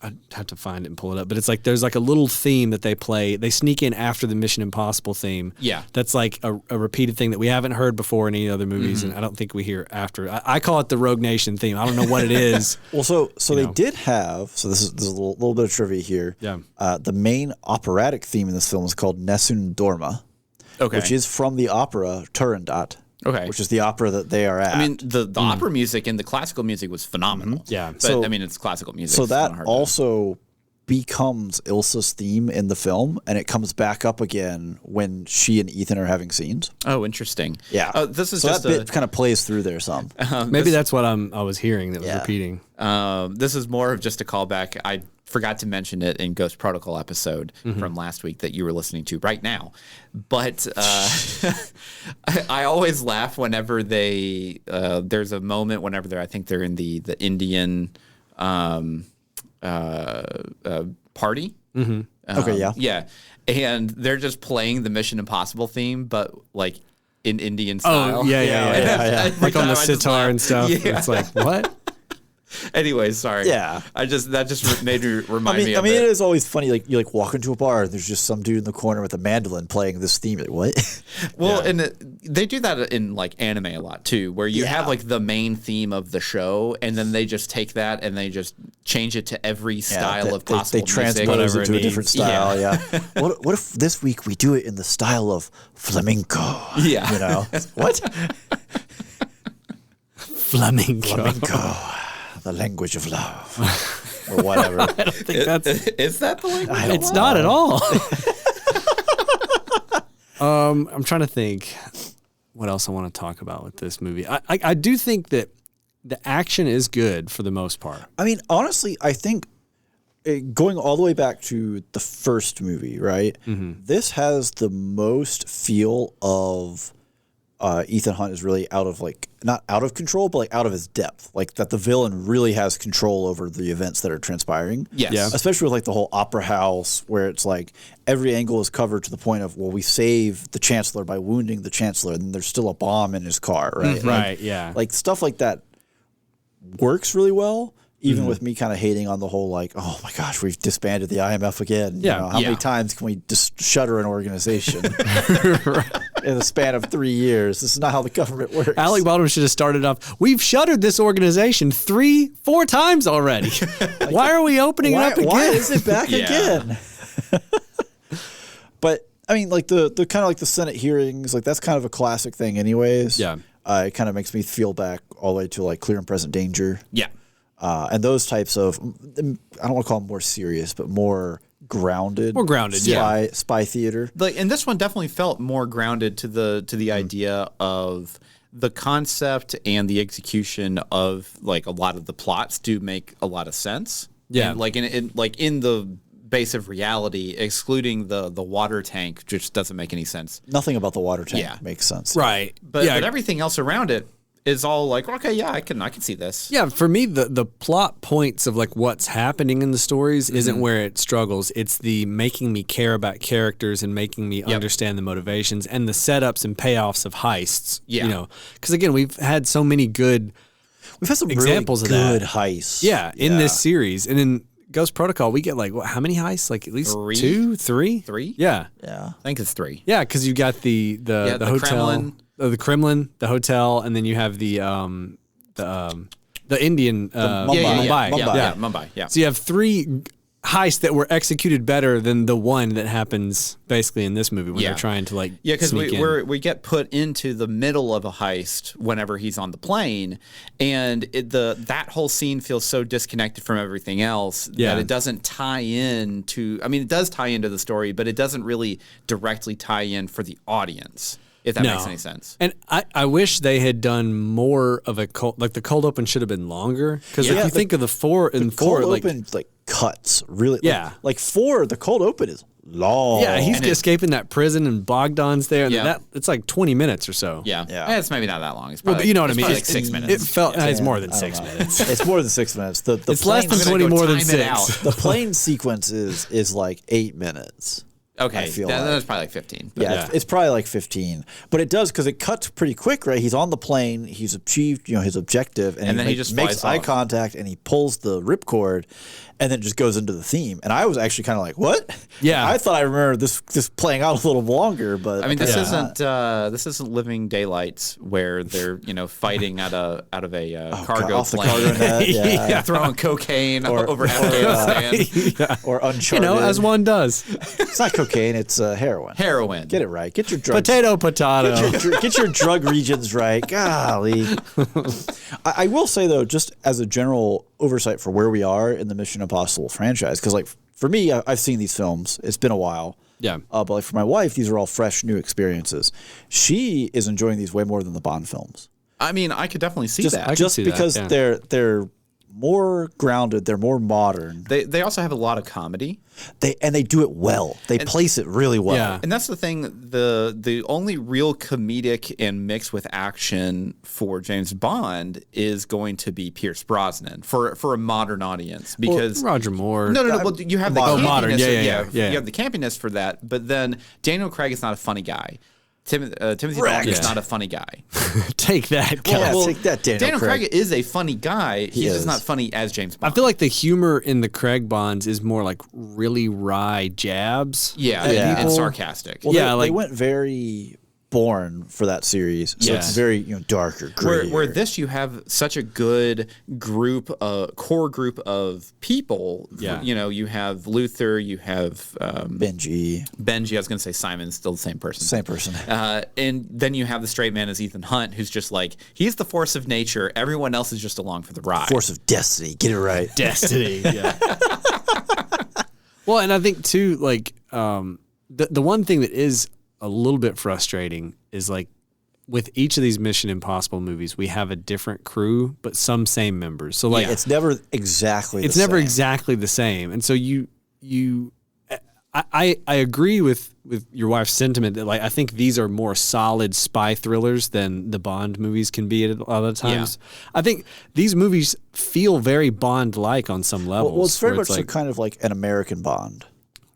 I'd have to find it and pull it up, but it's there's a little theme that they play. They sneak in after the Mission Impossible theme. Yeah. That's a repeated thing that we haven't heard before in any other movies, and I don't think we hear after. I call it the Rogue Nation theme. I don't know what it is. Well, so they did have, so this is a little bit of trivia here. Yeah. The main operatic theme in this film is called Nessun Dorma, which is from the opera Turandot. Okay. Which is the opera that they are at. I mean, the opera music and the classical music was phenomenal. Yeah. But, it's classical music. So that also becomes Ilsa's theme in the film, and it comes back up again when she and Ethan are having scenes. Oh, interesting. Yeah. This is so just that bit kind of plays through there some. Maybe that's what I was hearing that was repeating. This is more of just a callback. I forgot to mention it in Ghost Protocol episode from last week that you were listening to right now. But I always laugh whenever there's a moment whenever I think they're in the Indian party. Okay, yeah. Yeah. And they're just playing the Mission Impossible theme, but like in Indian style. Oh, yeah. Like on the sitar and stuff. Yeah. It's like, what? Anyway, sorry. Yeah. That just made me remind me of I mean, it is always funny. Like, you like walk into a bar and there's just some dude in the corner with a mandolin playing this theme. You're like, what? Well, and they do that in like anime a lot too, where you have like the main theme of the show, and then they just take that and they just change it to every style of possible They transpose it to a different style. Yeah. What if this week we do it in the style of flamenco? Yeah. You know what? Flamenco. The language of love, or whatever. I don't think that's. Is that the language? It's not at all. I'm trying to think what else I want to talk about with this movie. I do think that the action is good for the most part. I mean, honestly, I think going all the way back to the first movie, right? This has the most feel of Ethan Hunt is really out of not out of control, but like out of his depth. Like that the villain really has control over the events that are transpiring. Yes. Yeah. Especially with like the whole opera house where it's like every angle is covered to the point of, well, we save the Chancellor by wounding the Chancellor and there's still a bomb in his car, right? Right, yeah. Like stuff like that works really well. Even with me kind of hating on the whole, like, oh my gosh, we've disbanded the IMF again. Yeah. You know, how many times can we just shutter an organization in the span of 3 years? This is not how the government works. Alec Baldwin should have started off. We've shuttered this organization 3-4 times already. Why are we opening it up again? Why is it back again? But I mean, like the kind of like the Senate hearings, like that's kind of a classic thing, anyways. Yeah. It kind of makes me feel back all the way to like Clear and Present Danger. Yeah. And those types of, I don't want to call them more serious, but more grounded. More grounded, spy theater. Like, and this one definitely felt more grounded to the idea of the concept and the execution of like a lot of the plots do make a lot of sense. Yeah. And like in the base of reality, excluding the water tank, which doesn't make any sense. Nothing about the water tank makes sense. Right. But everything else around it is all like, okay, yeah, I can see this. Yeah, for me, the plot points of like what's happening in the stories isn't where it struggles. It's the making me care about characters and making me understand the motivations and the setups and payoffs of heists. Yeah. You know, because again, we've had so many good We've had some examples really of good that. heists. Yeah, in this series. And in Ghost Protocol, we get like, how many heists? Like at least 2, 3? 3? Yeah. Yeah. I think it's 3. Yeah, because you got the hotel. Kremlin. The Kremlin, the hotel, and then you have the Indian Mumbai. Mumbai. Yeah. So you have 3 heists that were executed better than the one that happens basically in this movie when they're trying to like because sneak in. we get put into the middle of a heist whenever he's on the plane, and that whole scene feels so disconnected from everything else that it doesn't tie in to. I mean, it does tie into the story, but it doesn't really directly tie in for the audience. If that makes any sense. And I wish they had done more of a cold, like the cold open should have been longer. Because if you think of the cold open like cuts really. Like 4, the cold open is long. Yeah, he's escaping that prison and Bogdan's there. And Yeah. it's like 20 minutes or so. Yeah. It's maybe not that long. It's Well, probably, but you know what I mean? Like 6 minutes. It felt it's more than 6 minutes. It's more than 6 minutes. It's less than 20 more than 6. The plane sequence is like 8 minutes. Okay, I feel that's probably like 15. But Yeah, it's probably like 15. But it does because it cuts pretty quick, right? He's on the plane, he's achieved, his objective, and then he just makes flies eye off. contact and he pulls the ripcord, and then just goes into the theme. And I was actually kind of like, what? Yeah. I thought I remember this playing out a little longer, but I mean, this isn't Living Daylights where they're fighting out of a cargo off the plane, cargo net, throwing cocaine over Afghanistan. or Uncharted. As one does. It's not cocaine, it's heroin. Heroin. Get it right. Get your drugs. Potato. Get your drug regions right. Golly. I will say, though, just as a general oversight for where we are in the Mission Impossible franchise, because, like, for me, I've seen these films. It's been a while. Yeah. But like for my wife, these are all fresh, new experiences. She is enjoying these way more than the Bond films. I mean, I could definitely see Just, that. just see that, because yeah. they're more grounded, they're more modern. They also have a lot of comedy. They do it well. They place it really well. Yeah. And that's the thing, the only real comedic and mixed with action for James Bond is going to be Pierce Brosnan for a modern audience because Roger Moore. no, but you have the Modern. campiness. Modern, yeah. You have the campiness for that, but then Daniel Craig is not a funny guy. Timothy Wrecked. Dalton is not a funny guy. Take that, Yeah, guys. take that, Daniel Craig is a funny guy. He's is. just not funny as James Bond. I feel like the humor in the Craig Bonds is more like really wry jabs. yeah, Yeah. and sarcastic. Well, Yeah, they like- went very Bourne for that series, so Yeah. it's very darker, grittier. Where this you have such a good group, core group of people. Yeah. You have Luther, you have Benji, Benji. I was going to say Simon's still the same person. same person. And then you have the straight man as Ethan Hunt, who's just like he's the force of nature. Everyone else is just along for the ride. Force of destiny. Get it right. Destiny. Yeah. Well, and I think too, like the one thing that is a little bit frustrating is like with each of these Mission Impossible movies, we have a different crew, but some same members. So like It's never exactly. it's the never same. exactly the same. And so I agree with your wife's sentiment that like I think these are more solid spy thrillers than the Bond movies can be at a lot of times. I think these movies feel very Bond-like on some levels. Well, it's very where much so like, kind of like an American Bond.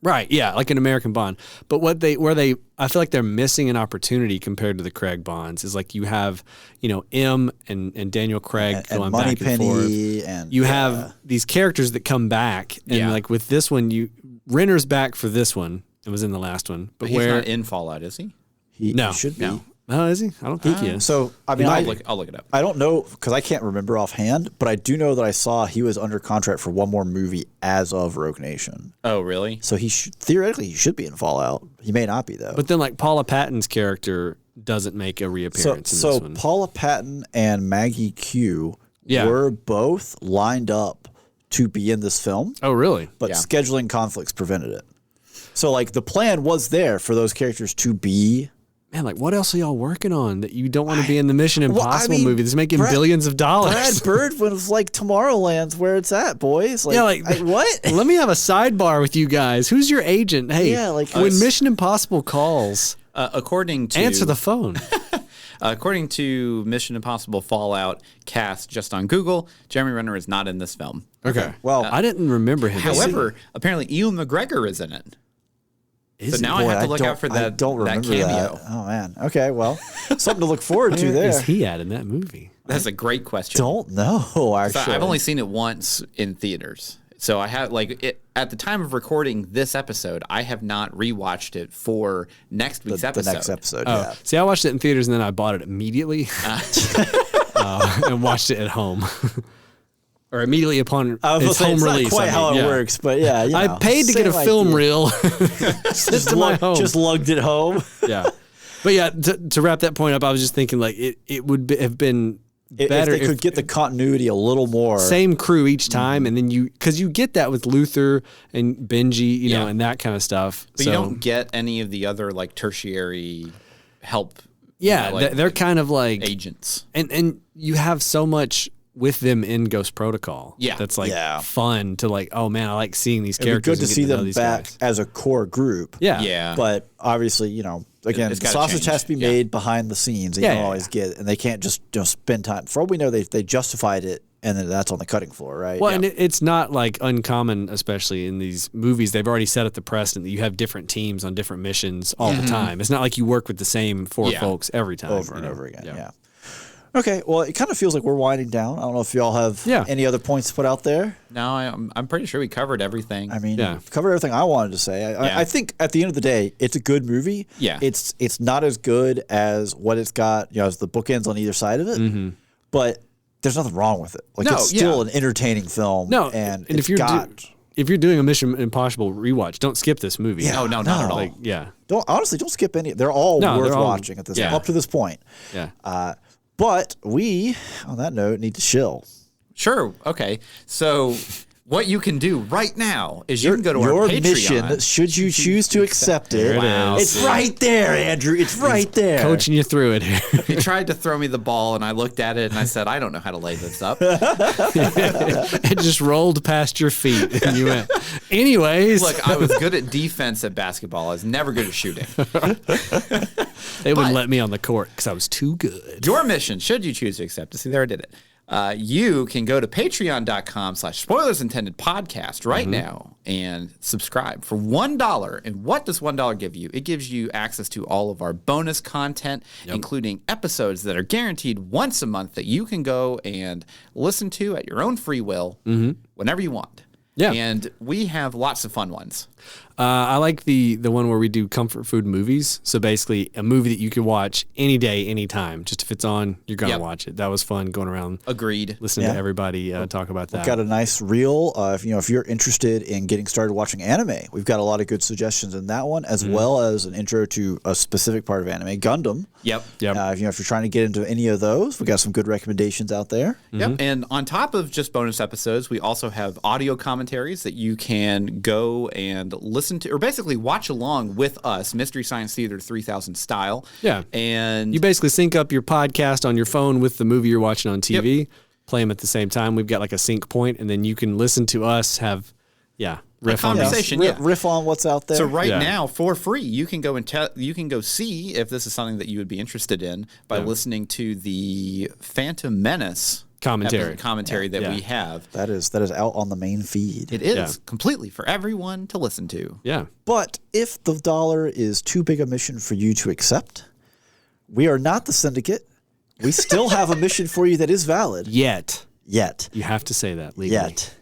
right, yeah, like an American Bond. But I feel like they're missing an opportunity compared to the Craig Bonds is like you have, M and Daniel Craig And going back and forth. Moneypenny and You have these characters that come back, and like with this one, Renner's back for this one. It was in the last one, but He's where not in Fallout, is he? he no. should be. No. Oh, is he? I don't think he is. So I mean, I'll look it up. I don't know because I can't remember offhand, but I do know that I saw he was under contract for one more movie as of Rogue Nation. Oh, really? So theoretically he should be in Fallout. He may not be though. But then like Paula Patton's character doesn't make a reappearance in so this one. Paula Patton and Maggie Q Yeah. were both lined up to be in this film, Oh, really? but Yeah. scheduling conflicts prevented it. So like the plan was there for those characters to be. Man, like what else are y'all working on that you don't want to be in the Mission Impossible mean, movie that's making Brad- billions of dollars? Brad Bird was like Tomorrowland's where it's at, boys. Like, Yeah, like- what? Let me have a sidebar with you guys. Who's your agent? Hey, Yeah, like, when Mission Impossible calls, According to answer the phone. according to Mission Impossible Fallout cast just on Google, Jeremy Renner is not in this film. Okay. Well, I didn't remember him. However, apparently Ewan McGregor is in it. Is So now I boy, have to look don't- out for I that, don't that remember cameo. that. Oh man. Okay. Well, something to look forward to where there. is he at in that movie? That's a great question. Don't know. So Actually, I've only seen it once in theaters. So I had at the time of recording this episode, I have not rewatched it for next week's the episode. next episode. Oh, Yeah. see, I watched it in theaters and then I bought it immediately and watched it at home. Or immediately upon I was its gonna say, home it's release. not quite how it yeah. works, but yeah, I paid to get a same film idea. reel sent to my home. Just lugged it home. Yeah, but yeah, to wrap that point up, I was just thinking like it would have been better if they could get the continuity a little more. same crew each time, and then because you get that with Luther and Benji, you know, Yeah. and that kind of stuff. But so, you don't get any of the other like tertiary help. yeah, like, they're kind of like agents. and you have so much with them in Ghost Protocol. Yeah. That's like Yeah. fun to like, oh man, I like seeing these It'd be characters. good to and get see know them these back guys. as a core group. Yeah. Yeah. But obviously, again, It's the gotta sausage change. has to be Yeah. made behind the scenes. And Yeah, you don't yeah, always get, and they can't just spend time. For all we know, they justified it, and then that's on the cutting floor, right? Well, and it's not like uncommon, especially in these movies. They've already set up the precedent that you have different teams on different missions all the time. It's not like you work with the same four Yeah. folks every time. over and you know? over again. Yeah. Okay. Well, it kind of feels like we're winding down. I don't know if y'all have Yeah. any other points to put out there. No, I'm pretty sure we covered everything. I mean, Yeah. covered everything I wanted to say. Yeah. I think at the end of the day, it's a good movie. Yeah. It's not as good as what it's got, as the bookends on either side of it. But there's nothing wrong with it. Like No, it's still yeah. an entertaining film. No, and if it's you're got. if you're doing a Mission Impossible rewatch, don't skip this movie. Yeah. Oh, no, not at all. Like, yeah, Don't skip any. They're all No, worth they're all- watching at this yeah. up to this point. yeah. But we, on that note, need to chill. Sure. Okay. So What you can do right now is you can go to our Your Patreon. mission, should you choose to accept it. Wow. It's right there, Andrew. It's right there. Coaching you through it here. He tried to throw me the ball, and I looked at it and I said, I don't know how to lay this up. It just rolled past your feet, and you went. Anyways, Look, I was good at defense at basketball. I was never good at shooting. they wouldn't let me on the court because I was too good. Your mission, should you choose to accept it, see, there I did it. You can go to patreon.com/spoilersintended-podcast right now and subscribe for $1. And what does $1 give you? It gives you access to all of our bonus content, including episodes that are guaranteed once a month that you can go and listen to at your own free will whenever you want. Yeah. And we have lots of fun ones. I like the one where we do comfort food movies. So basically, a movie that you can watch any day, anytime. Just if it's on, you're gonna watch it. That was fun going around. Agreed. Listening to everybody talk about that. We've got a nice reel. If you're interested in getting started watching anime, we've got a lot of good suggestions in that one, as well as an intro to a specific part of anime, Gundam. Yep. If you're trying to get into any of those, we've got some good recommendations out there. Yep. And on top of just bonus episodes, we also have audio commentaries that you can go and listen to, or basically watch along with us, Mystery Science Theater 3000 style. Yeah. And you basically sync up your podcast on your phone with the movie you're watching on TV, play them at the same time. We've got like a sync point, and then you can listen to us have, riff on conversation. Riff on what's out there. So now, for free, you can go and you can go see if this is something that you would be interested in by listening to the Phantom Menace commentary that we have. That is out on the main feed. It is completely for everyone to listen to. Yeah. But if the $1 is too big a mission for you to accept, we are not the Syndicate. We still have a mission for you that is valid. Yet. You have to say that legally. Yet.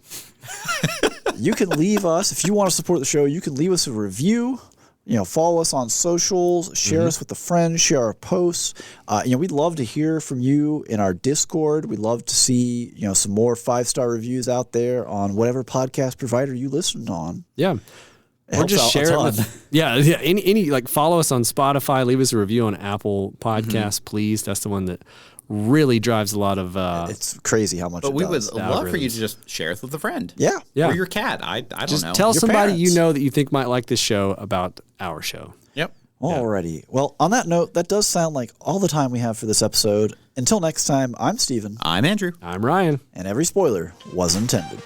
You can leave us, if you want to support the show, you can leave us a review. Follow us on socials, share us with a friend, share our posts. We'd love to hear from you in our Discord. We'd love to see, some more 5-star reviews out there on whatever podcast provider you listen on. Yeah. Or just share it with, any follow us on Spotify, leave us a review on Apple Podcasts, please. That's the one that really drives a lot of it's crazy how much. But we does. would love for you to just share it with a friend. Yeah. Or your cat. I don't just know. Tell Your somebody parents. you know that you think might like this show about our show. Yep. Alrighty. Well, on that note, that does sound like all the time we have for this episode. Until next time, I'm Steven. I'm Andrew. I'm Ryan. And every spoiler was intended.